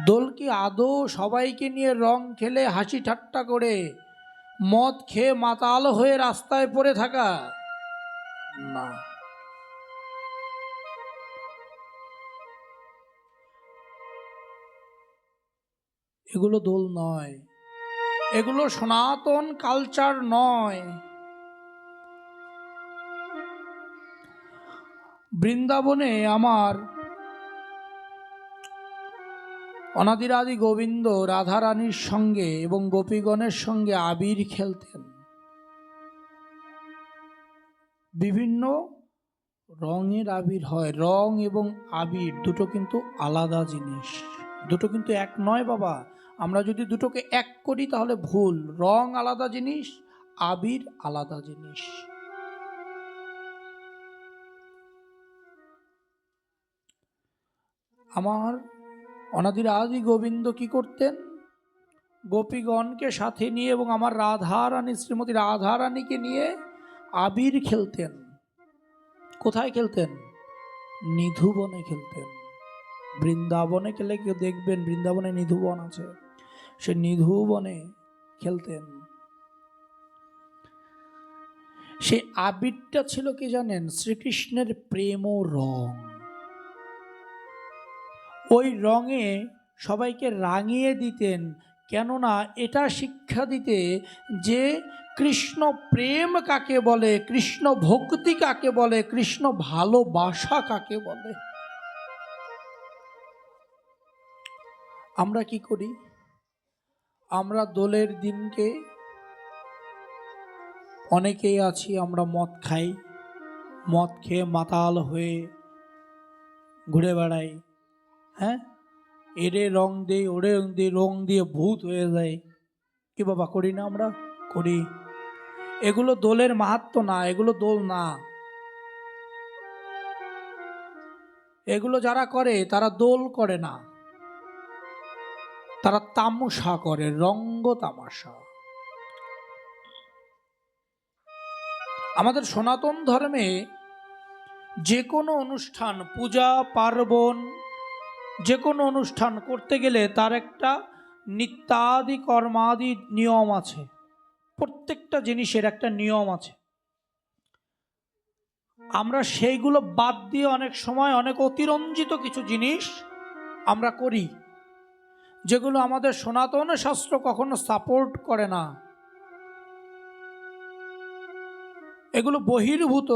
দোল কি আদৌ সবাইকে নিয়ে রং খেলে হাসি ঠাট্টা করে মদ খেয়ে মাতাল হয়ে রাস্তায় পড়ে থাকা? না। এগুলো দোল নয়, এগুলো সনাতন কালচার নয়। বৃন্দাবনে আমার অনাদিরাদি গোবিন্দ রাধারানীর সঙ্গে এবং গোপীগণের সঙ্গে আবির খেলতেন। বিভিন্ন রঙের আবির হয়, রং এবং আবির দুটো কিন্তু আলাদা জিনিস, দুটো কিন্তু এক নয় বাবা। আমরা যদি দুটোকে এক করি তাহলে ভুল। রং আলাদা জিনিস, আবির আলাদা জিনিস। আমার অনাদির আদি গোবিন্দ কি করতেন, গোপীগণকে সাথে নিয়ে এবং আমার রাধারানী শ্রীমতী রাধারানীকে নিয়ে আবির খেলতেন। কোথায় খেলতেন? নিধুবনে খেলতেন। বৃন্দাবনে গেলে কেউ দেখবেন বৃন্দাবনে নিধুবন আছে, সে নিধুবনে খেলতেন। সে আবিরটা ছিল কি জানেন? শ্রীকৃষ্ণের প্রেম ও রং। ওই রঙে সবাইকে রাঙিয়ে দিতেন, কেননা এটা শিক্ষা দিতে যে কৃষ্ণ প্রেম কাকে বলে, কৃষ্ণ ভক্তি কাকে বলে, কৃষ্ণ ভালোবাসা কাকে বলে। আমরা কি করি? আমরা দোলের দিনকে অনেকেই আছি, আমরা মদ খাই, মদ খেয়ে মাতাল হয়ে ঘুরে বেড়াই, হ্যাঁ, এরে রং দিই ওরে রং দিই, রং দিয়ে ভূত হয়ে যায়। কি বাবা করি না? আমরা করি। এগুলো দোলের মাহাত্ম্য না, এগুলো দোল না। এগুলো যারা করে তারা দোল করে না, তারা তামাশা করে, রঙ্গ তামাশা। আমাদের সনাতন ধর্মে যে কোনো অনুষ্ঠান, পূজা পার্বণ, যে কোনো অনুষ্ঠান করতে গেলে তার একটা নিত্যাদি কর্মাদি নিয়ম আছে। প্রত্যেকটা জিনিসের একটা নিয়ম আছে। আমরা সেইগুলো বাদ দিয়ে অনেক সময় অনেক অতিরঞ্জিত কিছু জিনিস আমরা করি, যেগুলো আমাদের সনাতন শাস্ত্র কখনো সাপোর্ট করে না। এগুলো বহির্ভূত।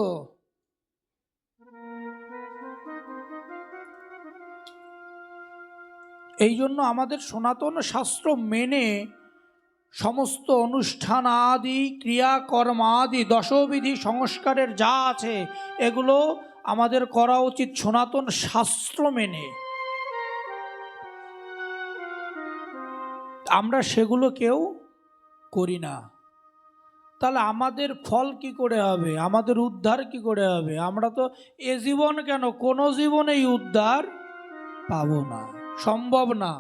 এই জন্য আমাদের সনাতন শাস্ত্র মেনে সমস্ত অনুষ্ঠান আদি ক্রিয়াকর্ম আদি দশবিধি সংস্কারের যা আছে এগুলো আমাদের করা উচিত সনাতন শাস্ত্র মেনে। আমরা সেগুলো কেউ করি না। তাহলে আমাদের ফল কি করে হবে, আমাদের উদ্ধার কি করে হবে? আমরা তো এ জীবন কেন, কোনো জীবনেই উদ্ধার পাবো না, সম্ভব না।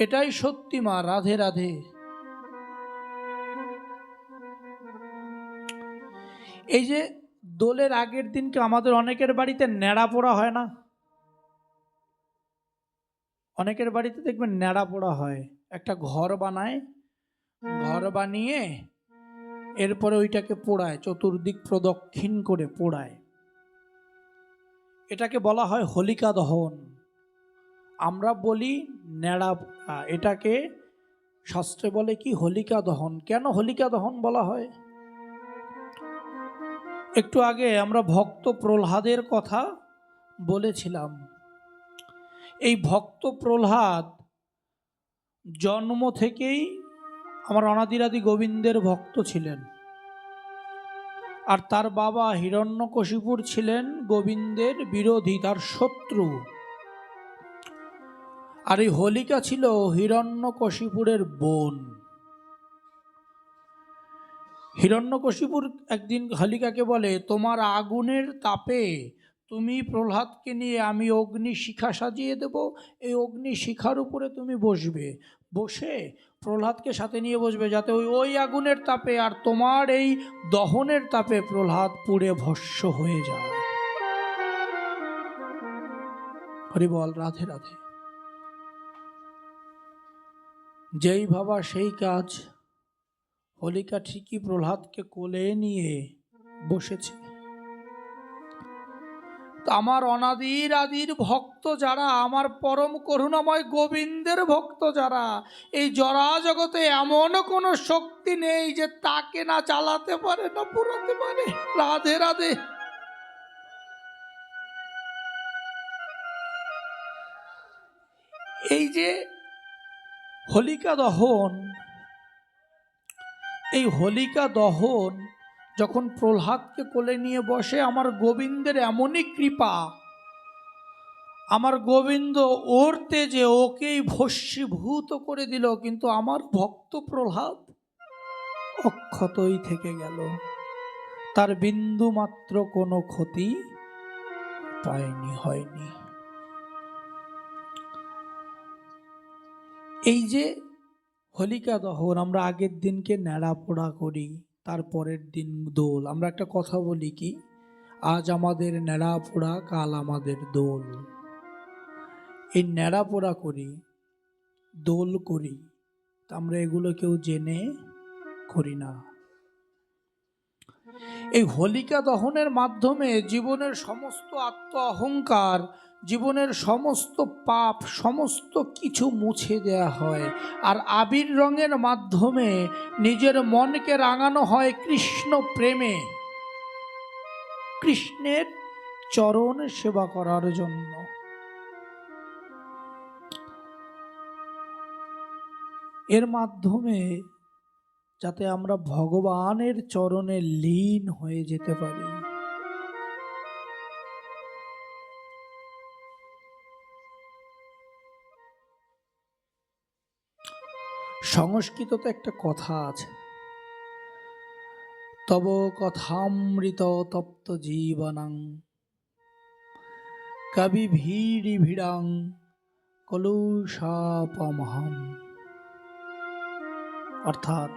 এটাই সত্যি মা। রাধে রাধে। এই যে দোলের আগের দিনকে আমাদের অনেকের বাড়িতে ন্যাড়া পোড়া হয় না? অনেকের বাড়িতে দেখবেন ন্যাড়া পোড়া হয়। একটা ঘর বানায়, ঘর বানিয়ে এরপরে ওইটাকে পোড়ায়, চতুর্দিক প্রদক্ষিণ করে পোড়ায়। এটাকে বলা হয় হোলিকা দহন। আমরা বলি ন্যাড়া পোড়া, এটাকে শাস্ত্রে বলে কি হোলিকা দহন। কেন হোলিকা দহন বলা হয়? একটু আগে আমরা ভক্ত প্রহ্লাদের কথা বলেছিলাম। এই ভক্ত প্রহ্লাদ জন্ম থেকেই আমার অনাদিরাদি গোবিন্দের ভক্ত ছিলেন, আর তার বাবা হিরণ্যকশিপুর ছিলেন গোবিন্দের বিরোধী, তার শত্রু। আর এই হোলিকা ছিল হিরণ্যকশিপুরের বোন। হিরণ্যকশিপুর একদিন হোলিকাকে বলে, তোমার আগুনের তাপে তুমি প্রহ্লাদকে নিয়ে আমি অগ্নি শিখা সাজিয়ে দেব, এই অগ্নি শিখার উপরে তুমি বসবে, বসে প্রহ্লাদকে সাথে নিয়ে বসবে, যাতে ওই আগুনের তাপে আর তোমার এই দহনের তাপে প্রহ্লাদ পুড়ে ভস্ম হয়ে যায়। হরি বল, রাধে রাধে। যেই ভাবা সেই কাজ। হোলিকা ঠিকই প্রহ্লাদকে কোলে নিয়ে বসেছে। আমার অনাদির আদির ভক্ত যারা, আমার পরম করুণাময় গোবিন্দের ভক্ত যারা, এই জরা জগতে এমন কোনো শক্তি নেই যে তাকে না চালাতে পারে, না পুরাতে পারে। রাধে রাধে। এই যে হোলিকা দহন, এই হোলিকা দহন যখন প্রহ্লাদকে কোলে নিয়ে বসে, আমার গোবিন্দের এমনই কৃপা, আমার গোবিন্দ ওর তেজে ওকেই ভস্মীভূত করে দিল, কিন্তু আমার ভক্ত প্রহ্লাদ অক্ষতই থেকে গেল, তার বিন্দু মাত্র কোনো ক্ষতি হয়নি। এই যে হোলিকা দহন, আমরা আগের দিনকে ন্যাড়া পোড়া করি, তারপরের দিন দোল। আমরা একটা কথা বলি কি, আজ আমাদের ন্যাড়া পোড়া, কাল আমাদের দোল। এই ন্যাড়া পোড়া করি, দোল করি, আমরা এগুলো কেউ জেনে করি না। এই হোলিকা দহনের মাধ্যমে জীবনের সমস্ত আত্ম অহংকার, জীবনের সমস্ত পাপ, সমস্ত কিছু মুছে দেয়া হয়। আর আবির রঙের মাধ্যমে নিজের মনকে রাঙানো হয় কৃষ্ণ প্রেমে, কৃষ্ণের চরণ সেবা করার জন্য। এর মাধ্যমে যাতে আমরা ভগবানের চরণে লীন হয়ে যেতে পারি। সংস্কৃততে একটা কথা আছে, তব কথামৃত তপ্ত জীবনং কবি ভিড়ি ভিড়াং কলুষাপমহম। অর্থাৎ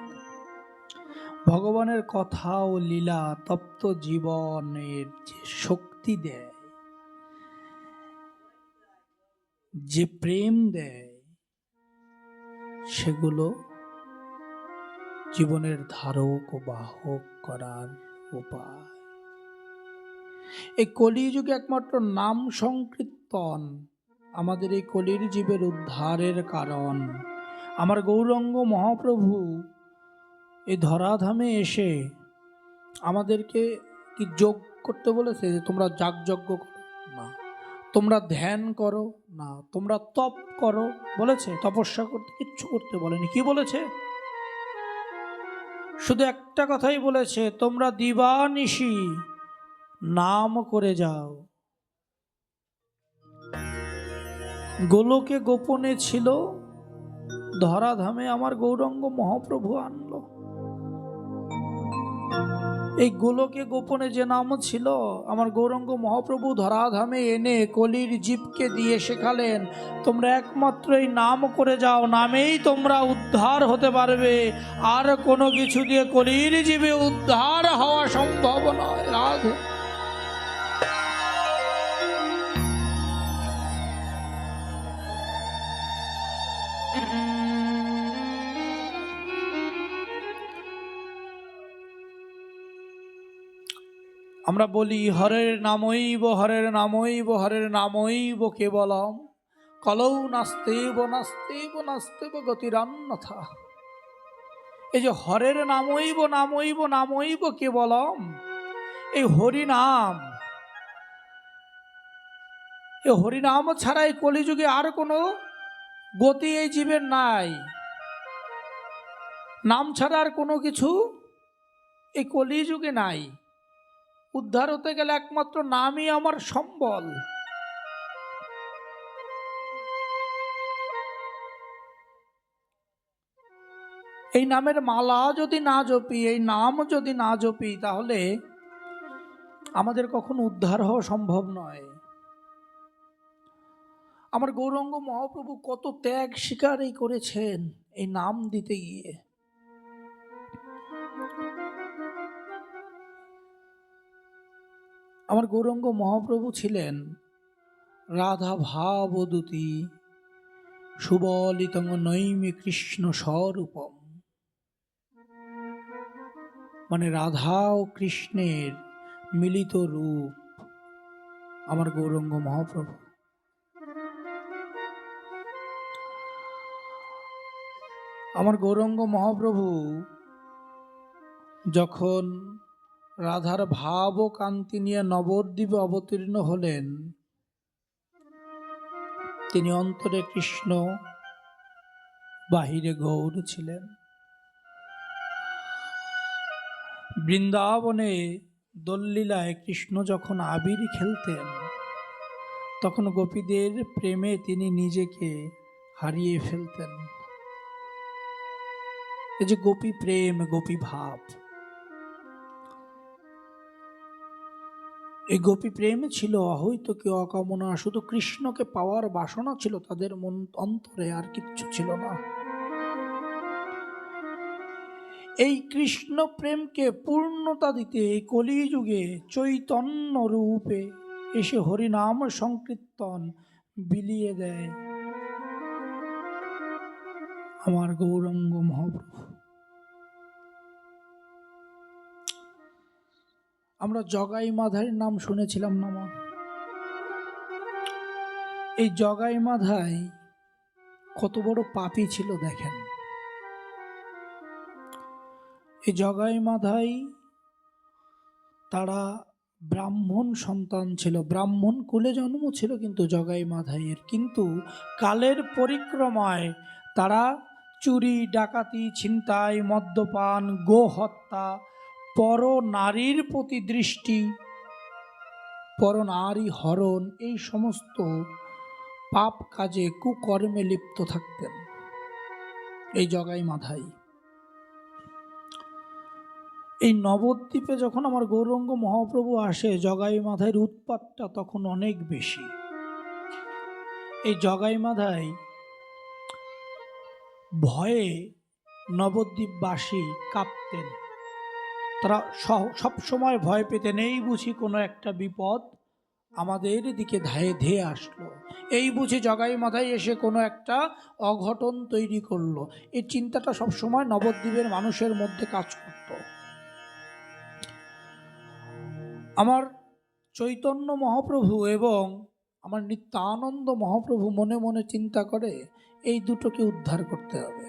ভগবানের কথা ও লীলা তপ্ত জীবনের যে শক্তি দেয়, যে প্রেম দেয়, সেগুলো জীবনের ধারক ও বাহক করার উপায়। এই কলিযুগে একমাত্র নাম সংকীর্তন আমাদের এই কলির জীবের উদ্ধারের কারণ। আমার গৌরাঙ্গ মহাপ্রভু এই ধরাধামে এসে আমাদেরকে কি যোগ করতে বলেছে যে তোমরা যাগযজ্ঞ করো না, তোমরা ধ্যান করো না, তোমরা তপ করো বলেছে? তপস্যা করতে কিচ্ছু করতে বলেনি। কি বলেছে? শুধু একটা কথাই বলেছে, তোমরা দিবানিশি নাম করে যাও। গোলকে গোপনে ছিল, ধরাধামে আমার গৌরাঙ্গ মহাপ্রভু আনলো। এই গোলকে গোপনে যে নাম ছিল আমার গৌরাঙ্গ মহাপ্রভু ধরাধামে এনে কলির জীবকে দিয়ে শেখালেন, তোমরা একমাত্র এই নাম করে যাও, নামেই তোমরা উদ্ধার হতে পারবে, আর কোনো কিছু দিয়ে কলির জীবে উদ্ধার হওয়া সম্ভব নয়। রাধে। আমরা বলি হরের নামৈব হরের নামৈব হরের নামৈব কেবলম, কলৌ নাস্তেব নাস্তেব নাস্তেব গতিরান্যথা। এই যে হরের নামৈব নামৈব নামৈব কেবলম, এই হরিনাম, এই হরিনাম ছাড়া এই কলিযুগে আর কোনো গতি এই জীবের নাই। নাম ছাড়া আর কোনো কিছু এই কলিযুগে নাই। উদ্ধার হতে গেলে একমাত্র নামই আমার সম্বল। এই নামের মালা যদি না জপি, এই নাম যদি না জপি, তাহলে আমাদের কখনো উদ্ধার হওয়া সম্ভব নয়। আমার গৌরাঙ্গ মহাপ্রভু কত ত্যাগ স্বীকারই করেছেন এই নাম দিতে গিয়ে। আমার গৌরাঙ্গ মহাপ্রভু ছিলেন রাধা ভাবদূতী সুবলিতং নৈমি কৃষ্ণ স্বরূপম, মানে রাধা ও কৃষ্ণের মিলিত রূপ আমার গৌরাঙ্গ মহাপ্রভু। আমার গৌরাঙ্গ মহাপ্রভু যখন রাধার ভাব ও কান্তি নিয়ে নবদ্বীপে অবতীর্ণ হলেন, তিনি অন্তরে কৃষ্ণ, বাহিরে গৌর ছিলেন। বৃন্দাবনে দোললীলায় কৃষ্ণ যখন আবির খেলতেন, তখন গোপীদের প্রেমে তিনি নিজেকে হারিয়ে ফেলতেন। এই যে গোপী প্রেম, গোপী ভাব, এই গোপী প্রেম ছিল অহৈতুকী অকামনা, শুধু কৃষ্ণকে পাওয়ার বাসনা ছিল তাদের মন অন্তরে, আর কিচ্ছু ছিল না। এই কৃষ্ণ প্রেমকে পূর্ণতা দিতে এই কলিযুগে চৈতন্য রূপে এসে হরিনাম সংকীর্তন বিলিয়ে দেয় আমার গৌরাঙ্গ মহাপ্রভু। আমরা জগাই মাধাইয়ের নাম শুনেছিলাম না মা? এই জগাই মাধাই কত বড় পাপী ছিল দেখেন। এই জগাই মাধাই তারা ব্রাহ্মণ সন্তান ছিল, ব্রাহ্মণ কুলে জন্ম ছিল কিন্তু জগাই মাধাইয়ের, কিন্তু কালের পরিক্রমায় তারা চুরি, ডাকাতি, ছিনতাই, মদ্যপান, গো হত্যা, পর নারীর প্রতি দৃষ্টি, পর নারী হরণ, এই সমস্ত পাপ কাজে কুকর্মে লিপ্ত থাকতেন এই জগাই মাধাই। এই নবদ্বীপে যখন আমার গৌরাঙ্গ মহাপ্রভু আসে, জগাই মাধাইয়ের উৎপাতটা তখন অনেক বেশি। এই জগাই মাধাই ভয়ে নবদ্বীপবাসী কাঁপতেন, তারা সবসময় ভয় পেতেন, এই বুঝি কোনো একটা বিপদ আমাদের দিকে ধেয়ে আসলো, এই বুঝি জগাই মাধাই এসে কোনো একটা অঘটন তৈরি করলো। এই চিন্তাটা সবসময় নবদ্বীপের মানুষের মধ্যে কাজ করত। আমার চৈতন্য মহাপ্রভু এবং আমার নিত্যানন্দ মহাপ্রভু মনে মনে চিন্তা করে এই দুটোকে উদ্ধার করতে হবে,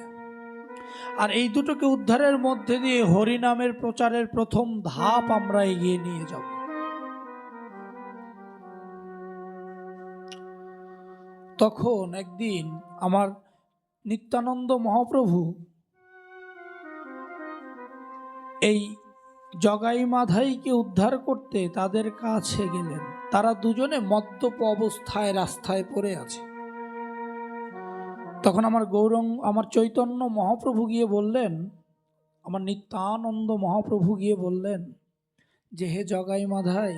আর এই দুটোকে উদ্ধারের মধ্যে দিয়ে হরিনামের প্রচারের প্রথম ধাপ আমরা এগিয়ে নিয়ে যাব। তখন একদিন আমার নিত্যানন্দ মহাপ্রভু এই জগাই মাধাইকে উদ্ধার করতে তাদের কাছে গেলেন। তারা দুজনে মদ্যপ অবস্থায় রাস্তায় পড়ে আছে। তখন আমার চৈতন্য মহাপ্রভু গিয়ে বললেন, আমার নিত্যানন্দ মহাপ্রভু গিয়ে বললেন, যে হে জগাই মাধাই,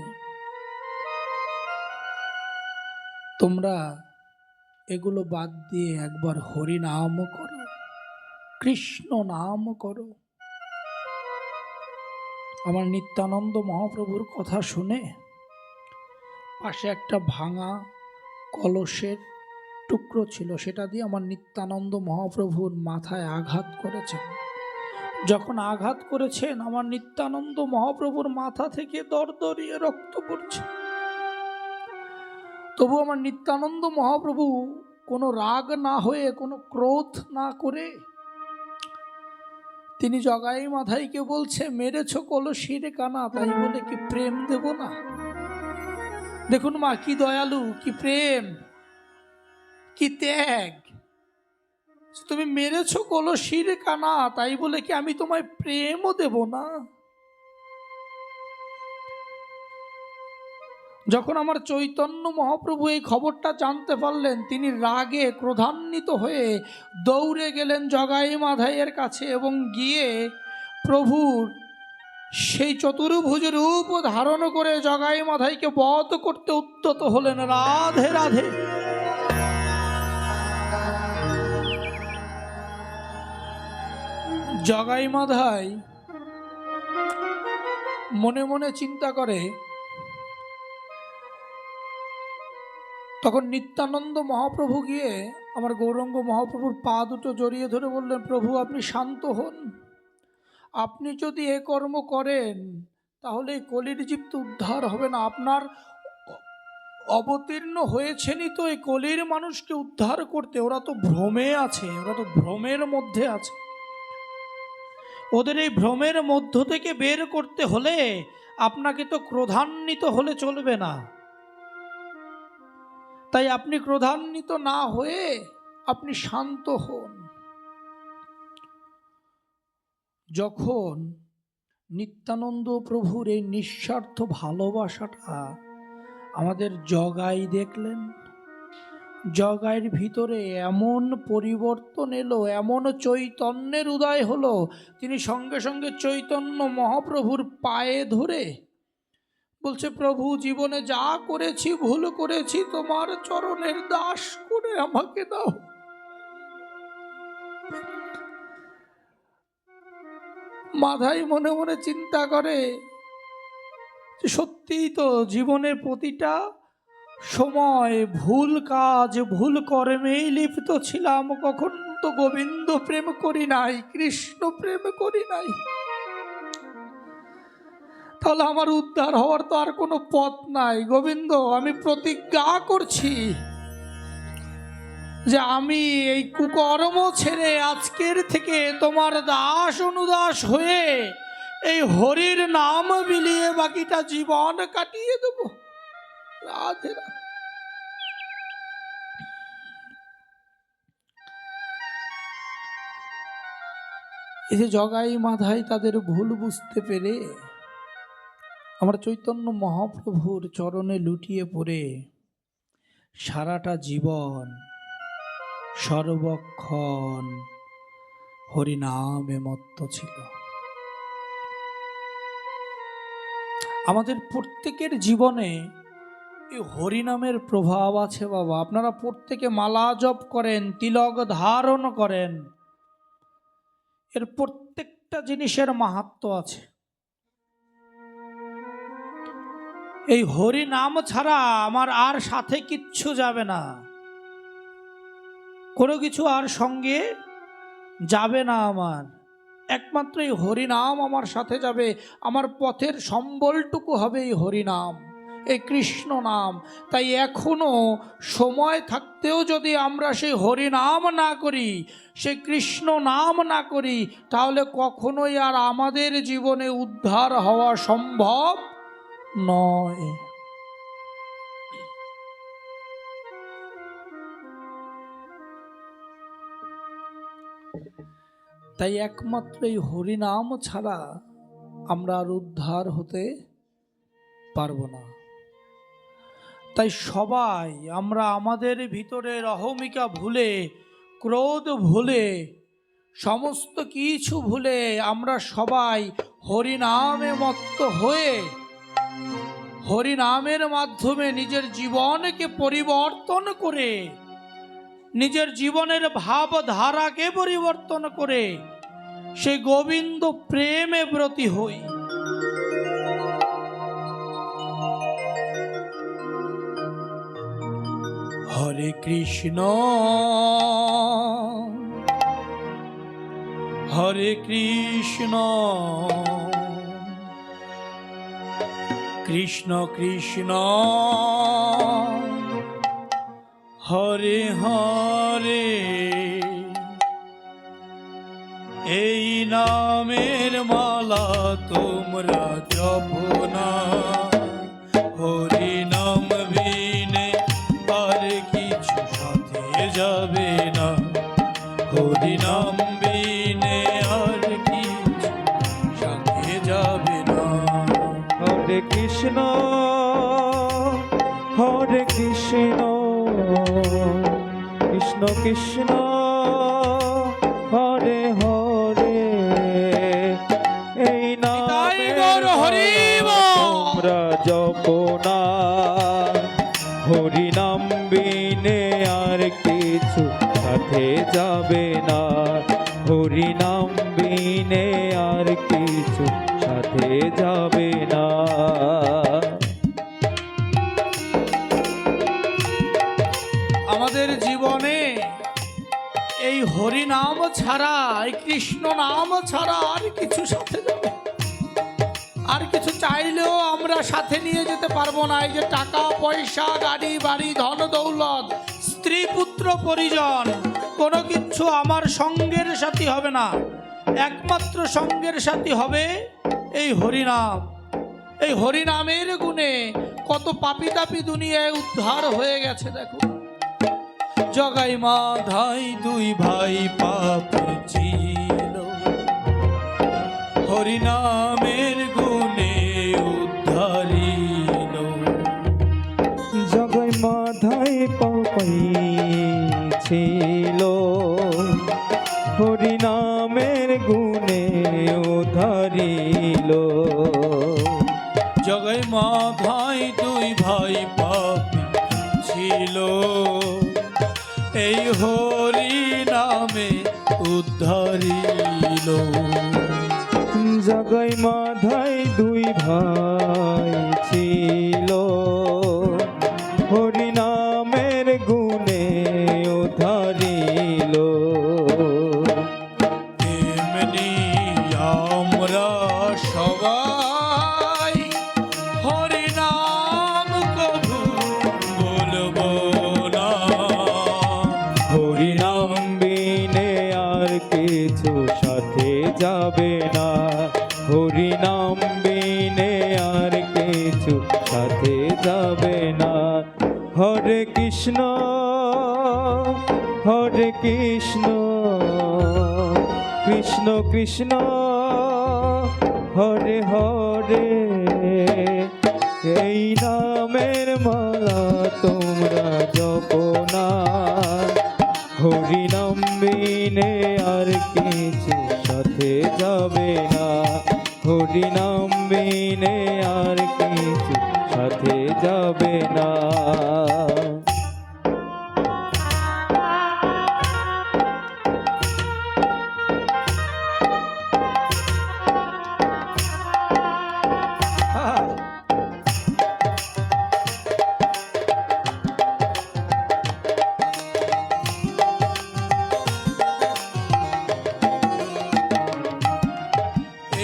তোমরা এগুলো বাদ দিয়ে একবার হরি নাম করো, কৃষ্ণ নাম করো। আমার নিত্যানন্দ মহাপ্রভুর কথা শুনে পাশে একটা ভাঙা কলসের টুকরো ছিল, সেটা দিয়ে আমার নিত্যানন্দ মহাপ্রভুর মাথায় আঘাত করেছেন। যখন আঘাত করেছেন, আমার নিত্যানন্দ মহাপ্রভুর মাথা থেকে দরদরিয়ে রক্ত পড়ছে। তবু আমার নিত্যানন্দ মহাপ্রভু কোনো রাগ না হয়ে, কোনো ক্রোধ না করে তিনি জগাই মাধাইকে বলছে, মেরেছ কলসির কানা, তাই বলে কি প্রেম দেব না? দেখুন মা, কি দয়ালু, কি প্রেম, কি ত্যাগ। তুমি মেরেছ কলসির কানা, তাই বলে কি আমি তোমায় প্রেমও দেব না? যখন আমার চৈতন্য মহাপ্রভু এই খবরটা জানতে পারলেন, তিনি রাগে ক্রোধান্বিত হয়ে দৌড়ে গেলেন জগাই মাধাইয়ের কাছে এবং গিয়ে প্রভুর সেই চতুর্ভুজ রূপ ধারণ করে জগাই মাধাইকে বধ করতে উদ্যত হলেন। রাধে রাধে। জগাই মাধাই মনে মনে চিন্তা করে, তখন নিত্যানন্দ মহাপ্রভু গিয়ে আমার গৌরাঙ্গ মহাপ্রভুর পা দুটো জড়িয়ে ধরে বললেন, প্রভু আপনি শান্ত হন, আপনি যদি এ কর্ম করেন তাহলে এই কলির জীব তো উদ্ধার হবে না। আপনার অবতীর্ণ হয়েছেনই তো এই কলির মানুষকে উদ্ধার করতে, ওরা তো ভ্রমে আছে, ওরা তো ভ্রমের মধ্যে আছে। ওদের এই ভ্রমের মধ্য থেকে বের করতে হলে আপনাকে তো ক্রোধান্বিত হলে চলবে না। তাই আপনি ক্রোধান্বিত না হয়ে আপনি শান্ত হন। যখন নিত্যানন্দ প্রভুর এই নিঃস্বার্থ ভালোবাসাটা আমাদের জগাই দেখলেন, জগাইয়ের ভিতরে এমন পরিবর্তন এলো, এমন চৈতন্যের উদয় হলো, তিনি সঙ্গে সঙ্গে চৈতন্য মহাপ্রভুর পায়ে ধরে বলছে, প্রভু জীবনে যা করেছি ভুল করেছি, তোমার চরণের দাস করে আমাকে দাও। মাধাই মনে মনে চিন্তা করে, সত্যিই তো জীবনের প্রতিটা সময় ভুল কাজ ভুল কর্মেই লিপ্ত ছিলাম, কখন তো গোবিন্দ প্রেম করি নাই, কৃষ্ণ প্রেম করি নাই। তাহলে আমার উদ্ধার হওয়ার তো আর কোনো পথ নাই। গোবিন্দ, আমি প্রতিজ্ঞা করছি যে আমি এই কুকর্ম ছেড়ে আজকের থেকে তোমার দাস অনুদাস হয়ে এই হরির নাম বিলিয়ে বাকিটা জীবন কাটিয়ে দেব। রাধে রাধে। এই যে জগাই মাধাই তাদের ভুল বুঝতে পেরে আমার চৈতন্য মহাপ্রভুর চরণে লুটিয়ে পড়ে সারাটা জীবন সর্বক্ষণ হরিনামে মত্ত ছিল। আমাদের প্রত্যেকের জীবনে এই হরিনামের প্রভাব আছে বাবা। আপনারা প্রত্যেকে মালা জপ করেন, তিলক ধারণ করেন, এর প্রত্যেকটা জিনিসের মাহাত্ম্য আছে। এই হরি নাম ছাড়া আমার আর সাথে কিচ্ছু যাবে না, কোনো কিছু আর সঙ্গে যাবে না আমার। একমাত্র এই হরিনাম আমার সাথে যাবে। আমার পথের সম্বলটুকু হবে এই হরিনাম, এই কৃষ্ণ নাম। তাই এখনো সময় থাকতেও যদি আমরা সেই হরিনাম না করি, সেই কৃষ্ণ নাম না করি, তাহলে কখনোই আর আমাদের জীবনে উদ্ধার হওয়া সম্ভব নয়। তাই একমাত্র এই হরিনাম ছাড়া আমরা আর উদ্ধার হতে পারবো না। তাই সবাই আমরা আমাদের ভিতরের অহমিকা ভুলে, ক্রোধ ভুলে, সমস্ত কিছু ভুলে আমরা সবাই হরিনামে মত্ত হয়ে হরি নামের মাধ্যমে নিজের জীবনকে পরিবর্তন করে, নিজের জীবনের ভাবধারাকে পরিবর্তন করে সেই গোবিন্দ প্রেমে ব্রতী হই। হরে কৃষ্ণ হরে কৃষ্ণ কৃষ্ণ কৃষ্ণ হরে হরে, এই নামের মালা তোমরা জপো না, হরি নাম বিনে আর কিছু সাথে যাবে না, হরি নাম বিনে আর কিছু সাথে যাবে না। হরে কৃষ্ণ হরে কৃষ্ণ কৃষ্ণ কৃষ্ণ হরে হরে, এই নামের তোমরা জপো না, হরি নাম বিনে আর কিছু সাথে যাবে না, হরি নাম বিনে আর কিছু সাথে যাবে না। আমাদের জীবনে এই হরি নাম ছাড়া, এই কৃষ্ণ নাম ছাড়া আর কিছু সাথে যাবে, আর কিছু চাইলেও আমরা সাথে নিয়ে যেতে পারবো না। এই যে টাকা পয়সা, গাড়ি বাড়ি, ধন দৌলত, স্ত্রী পুত্র পরিজন, কোনো কিছু আমার সঙ্গের সাথী হবে না। একমাত্র সঙ্গের সাথী হবে এই হরিনাম। এই হরিনামের গুণে কত পাপী তাপী দুনিয়ায় উদ্ধার হয়ে গেছে। দেখো, জগাই মাধাই দুই ভাই পাপী ছিল, হরিনামের গুণে উদ্ধারিল। জগাই মাধাই পাপী ছিল, হরিনামের গুণে উদ্ধারিল। জগাই মাধাই দুই ভাই পাপী ছিল, এই হরি নামে উদ্ধারিল। জগাই মাধাই দুই ভাই ছিল, হরিনামের গুণে উদ্ধারিল। তেমনি আমরা সবাই হরিনাম কবু বলবো না, হরিনাম বিনে আর কিছু সাথে যাবে না, হরিনাম বিনে আর কিছু সাথে যাবে না। হরে কৃষ্ণ হরে কৃষ্ণ কৃষ্ণ কৃষ্ণ হরে হরে, এই নামের মালা তোমরা জপো না, হরি নাম বিনে আর কিছু সাথে যাবে না, হরি নাম বিনে আর কিছু সাথে যাবে না।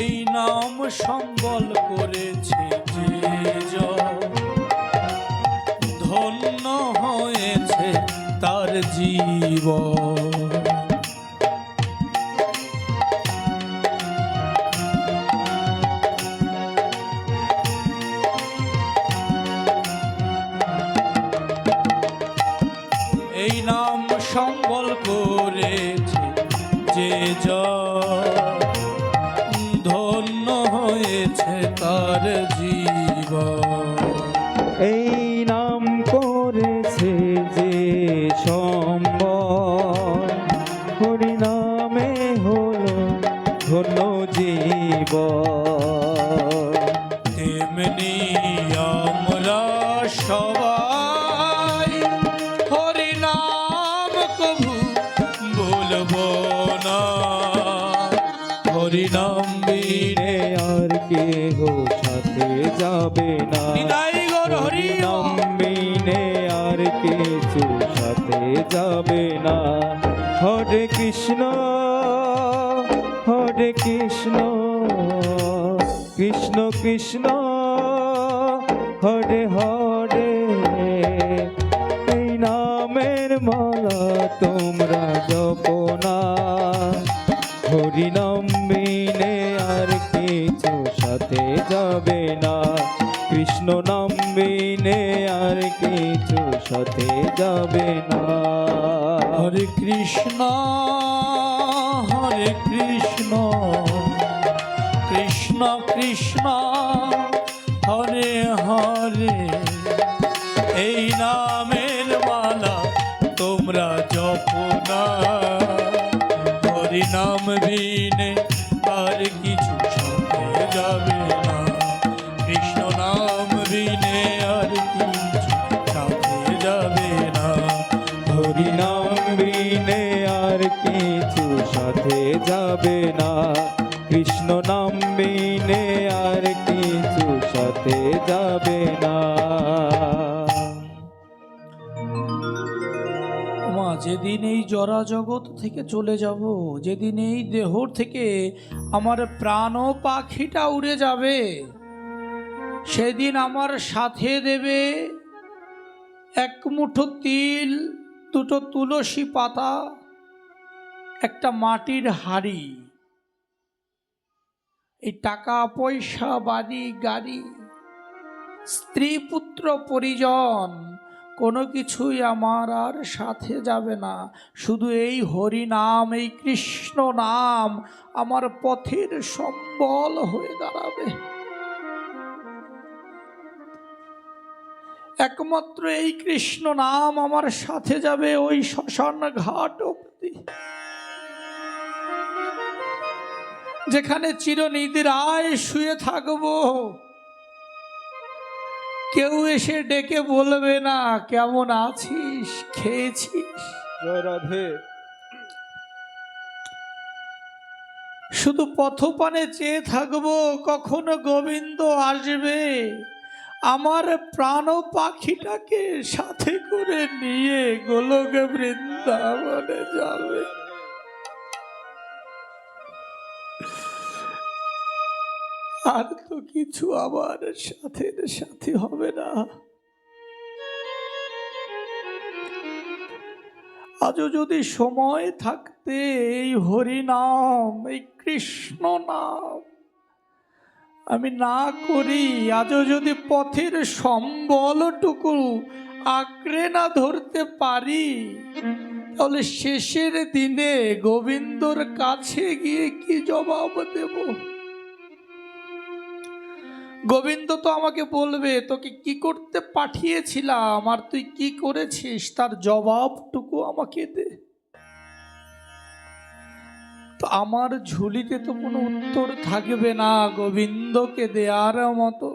এই নাম সম্বল করেছে যে জন, ধন্য হয়েছে তার জীবন। এই নাম সম্বল করেছে যে জন, ধন্য হয়েছে তার জীবন। এই নাম করেছে যে সম্বল, হরি নামে হলো ধন্য জীবন। তেমনি কভু বলবো না। হরি নাম বিনে আর কেহ সাথে যাবে না। নিতাই গৌর হরি নাম বিনে আর কিছু সাথে যাবে না। হরে কৃষ্ণ হরে কৃষ্ণ কৃষ্ণ কৃষ্ণ হরে হরে। এই নামের মালা তোমরা জপো না। হরি নাম বিনে আর কিছু সাথে যাবে না। কৃষ্ণ নাম বিনে আর কিছু সাথে যাবে না। হরে কৃষ্ণ কৃষ্ণ কৃষ্ণ হরে হরে। এই নামের মালা তোমরা জপো না। হরি নাম বিনে আর কিছু সাথে যাবে না। কৃষ্ণ নাম বিনে আর কিছু সাথে যাবে না। হরি নাম বিনে আর কিছু সাথে যাবে না। কৃষ্ণ নাম বিনে আর কিছু সাথে যাবে না। মা, যেদিন এই জরা জগৎ থেকে চলে যাব, যেদিন এই দেহর থেকে আমার প্রাণ পাখিটা উড়ে যাবে, সেদিন আমার সাথে দেবে এক মুঠো তিল, দুটো তুলসী পাতা, একটা মাটির হাড়ি। এই টাকা পয়সা, বাড়ি গাড়ি, স্ত্রী পুত্র পরিজন কোনো কিছুই আমার আর সাথে যাবে না। শুধু এই হরি নাম, এই কৃষ্ণ নাম আমার পথের সম্বল হয়ে দাঁড়াবে। একমাত্র এই কৃষ্ণ নাম আমার সাথে যাবে ওই শ্মশান ঘাট অবধি, যেখানে চিরনিদ্রায় শুয়ে থাকবো। কেউ এসে ডেকে বলবে না কেমন আছিস, খেয়েছিস। জয় রাধে। শুধু পথপানে চেয়ে থাকবো কখনো গোবিন্দ আসবে আমার প্রাণ পাখিটাকে সাথে করে নিয়ে গোলক বৃন্দাবনে যাবে। আর তো কিছু আমার সাথে হবে না। আজও যদি সময় থাকতে এই হরি নাম, এই কৃষ্ণ নাম আমি না করি, আজও যদি পথের সম্বলটুকু আঁকড়ে না ধরতে পারি, তাহলে শেষের দিনে গোবিন্দর কাছে গিয়ে কি জবাব দেব? গোবিন্দ তো আমাকে বলবে তোকে কি করতে পাঠিয়েছিলাম আর তুই কি করেছিস, তার জবাবটুকু আমাকে দে। তো আমার ঝুলিতে তো কোনো উত্তর থাকবে না গোবিন্দকে দেওয়ার মতো।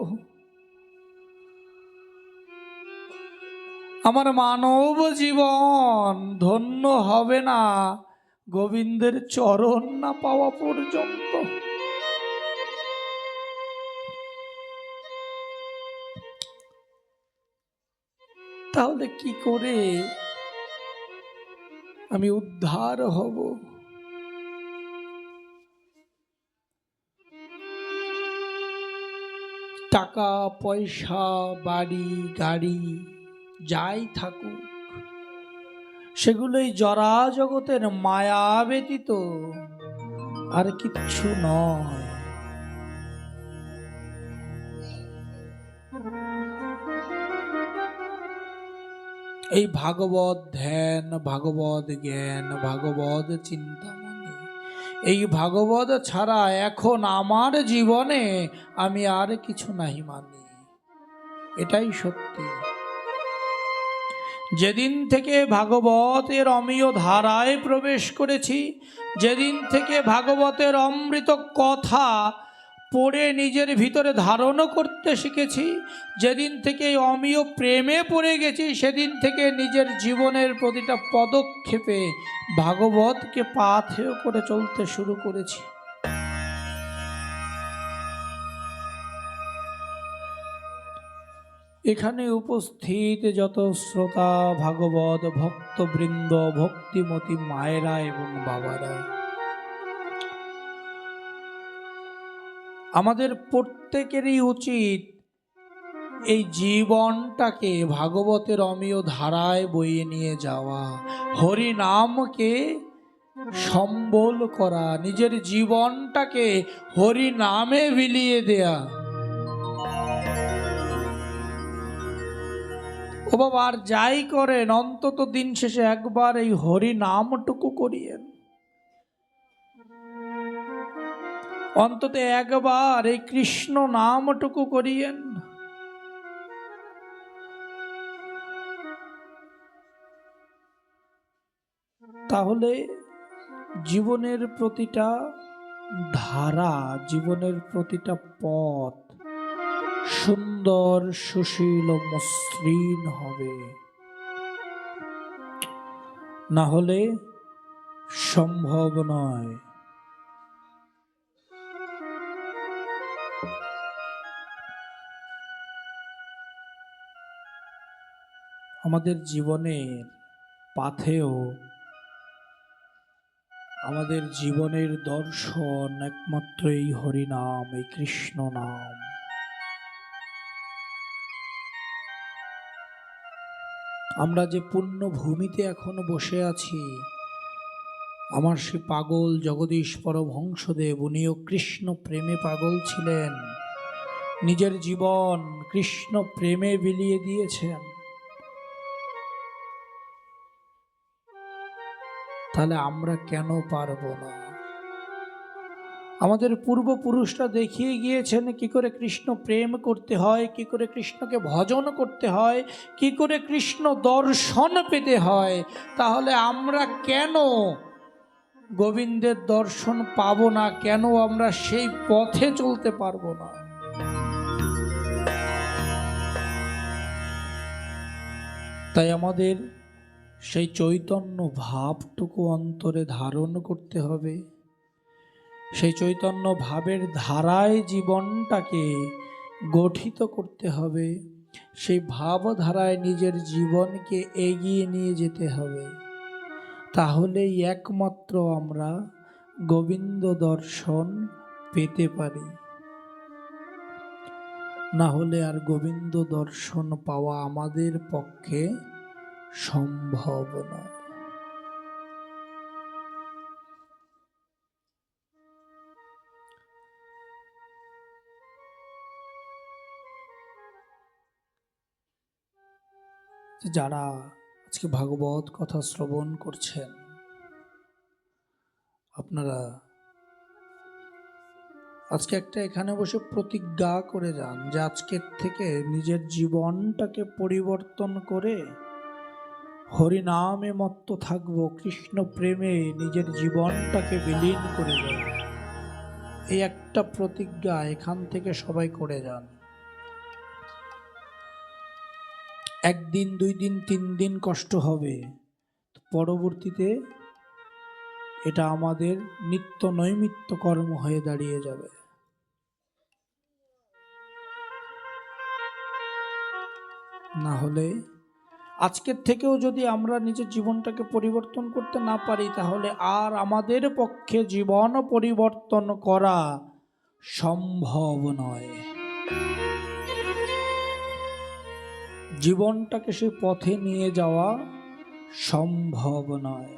আমার মানব জীবন ধন্য হবে না গোবিন্দের চরণ না পাওয়া পর্যন্ত। তাহলে কি করে আমি উদ্ধার হব? টাকা পয়সা, বাড়ি গাড়ি যাই থাকুক, সেগুলোই জরা জগতের মায়া ব্যতীত আর কিচ্ছু নয়। এই ভাগবত ধ্যান, ভাগবত জ্ঞান, ভাগবত চিন্তামণি, এই ভাগবত ছাড়া এখন আমার জীবনে আমি আর কিছু নাহি মানি। এটাই সত্যি। যেদিন থেকে ভাগবতের অমীয় ধারায় প্রবেশ করেছি, যেদিন থেকে ভাগবতের অমৃত কথা পড়ে নিজের ভিতরে ধারণও করতে শিখেছি, যেদিন থেকে এই অমীয় প্রেমে পড়ে গেছি সেদিন থেকে নিজের জীবনের প্রতিটা পদক্ষেপে ভাগবতকে পাথেয় করে চলতে শুরু করেছি। এখানে উপস্থিত যত শ্রোতা ভাগবত ভক্তবৃন্দ, ভক্তিমতী মায়েরা এবং বাবারা, আমাদের প্রত্যেকেরই উচিত এই জীবনটাকে ভাগবতের অমীয় ধারায় বইয়ে নিয়ে যাওয়া, হরি নামকে সম্বল করা, নিজের জীবনটাকে হরি নামে বিলিয়ে দেয়া। ও বাবা, আর যাই করেন অন্তত দিন শেষে একবার এই হরি নামটুকু করিয়েন, অন্তত একবার এই কৃষ্ণ নামটুকু করিয়েন। তাহলে জীবনের প্রতিটা ধারা, জীবনের প্রতিটা পথ সুন্দর, সুশীল ও মসৃণ হবে। না হলে সম্ভব নয়। আমাদের জীবনের পাথেয়, আমাদের জীবনের দর্শন একমাত্র এই হরিনাম, এই কৃষ্ণ নাম। আমরা যে পুণ্য ভূমিতে এখনো বসে আছি, আমার সে পাগল জগদীশ পরমহংসদেব, উনিও কৃষ্ণ প্রেমে পাগল ছিলেন, নিজের জীবন কৃষ্ণ প্রেমে বিলিয়ে দিয়েছেন। তাহলে আমরা কেন পারবো না? আমাদের পূর্বপুরুষরা দেখিয়ে গিয়েছেন কি করে কৃষ্ণ প্রেম করতে হয়, কি করে কৃষ্ণকে ভজন করতে হয়, কি করে কৃষ্ণ দর্শন পেতে হয়। তাহলে আমরা কেন গোবিন্দের দর্শন পাবো না? কেন আমরা সেই পথে চলতে পারবো না? তাই আমাদের সেই চৈতন্য ভাবটুকু অন্তরে ধারণ করতে হবে, সেই চৈতন্য ভাবের ধারায় জীবনটাকে গঠিত করতে হবে, সেই ভাবধারায় নিজের জীবনকে এগিয়ে নিয়ে যেতে হবে। তাহলেই একমাত্র আমরা গোবিন্দ দর্শন পেতে পারি। না হলে আর গোবিন্দ দর্শন পাওয়া আমাদের পক্ষে সম্ভব নয়। যারা আজকে ভাগবত কথা শ্রবণ করছেন, আপনারা আজকে একটা এখানে বসে প্রতিজ্ঞা করে যান যে আজকের থেকে নিজের জীবনটাকে পরিবর্তন করে হরিনামে মত্ত থাকবো, কৃষ্ণ প্রেমে নিজের জীবনটাকে বিলীন করে দেব। এই একটা প্রতিজ্ঞা এখান থেকে সবাই করে যান। একদিন, 2 দিন, 3 দিন কষ্ট হবে, পরবর্তীতে এটা আমাদের নিত্য নৈমিত্য কর্ম হয়ে দাঁড়িয়ে যাবে। না হলে আজকের থেকেও যদি আমরা নিজের জীবনটাকে পরিবর্তন করতে না পারি, তাহলে আর আমাদের পক্ষে জীবন পরিবর্তন করা সম্ভব নয়। জীবনটাকে সে পথে নিয়ে যাওয়া সম্ভব নয়।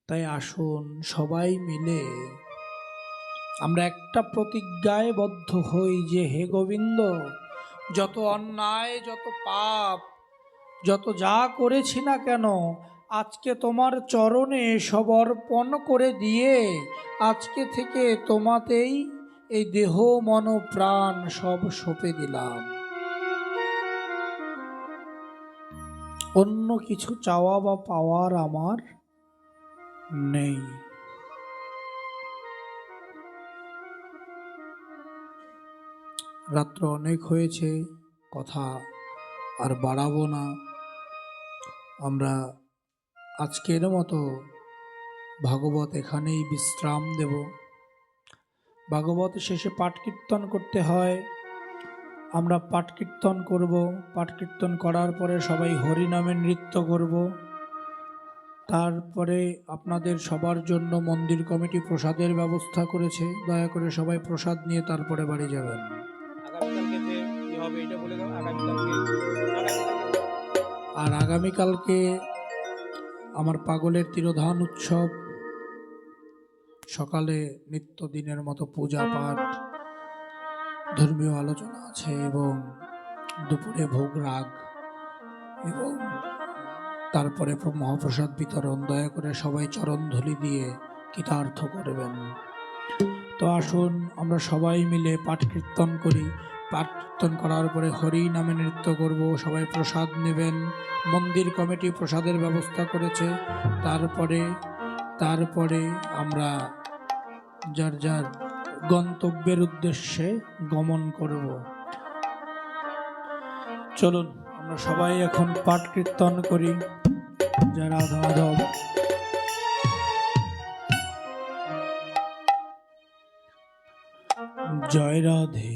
তাই আসুন সবাই মিলে আমরা একটা প্রতিজ্ঞায় বদ্ধ হই যে হে গোবিন্দ, যত অন্যায়, যত পাপ, যত যা করেছি না কেন, আজকে তোমার চরণে সব অর্পণ করে দিয়ে আজকে থেকে তোমাতেই এই দেহ মন প্রাণ সব সঁপে দিলাম। অন্য কিছু চাওয়া বা পাওয়ার আমার নেই। রাত্র অনেক হয়েছে, কথা আর বাড়াবো না। আমরা আজকের মতো ভাগবত এখানেই বিশ্রাম দেব। ভাগবত শেষে পাঠ কীর্তন করতে হয়, আমরা পাঠ কীর্তন করব। পাঠ কীর্তন করার পরে সবাই হরিনামে নৃত্য করব। তারপরে আপনাদের সবার জন্য মন্দির কমিটি প্রসাদের ব্যবস্থা করেছে, দয়া করে সবাই প্রসাদ নিয়ে তারপরে বাড়ি যাবেন। আগামীকালকে যে কি হবে এটা বলে দাও। আগামীকালকে আর আগামীকালকে আমার পাগলের তিরোধান উৎসব, সকালে নিত্যদিনের মতো পূজা পাঠ, ধর্মীয় আলোচনা আছে এবং দুপুরে ভোগ রাগ এবং তারপরে মহাপ্রসাদ বিতরণ। দয়া করে সবাই চরণধূলি দিয়ে কৃতার্থ করবেন। তো আসুন আমরা সবাই মিলে পাঠ কীর্তন করি। পাঠ কীর্তন করার পরে হরি নামে নৃত্য করব, সবাই প্রসাদ নেবেন। মন্দির কমিটি প্রসাদের ব্যবস্থা করেছে। তারপরে আমরা যার যার গন্তব্যের উদ্দেশ্যে গমন করব। চলুন আমরা সবাই এখন পাঠ কীর্তন করি। জয় রাধা মাধব। জয় রাধে।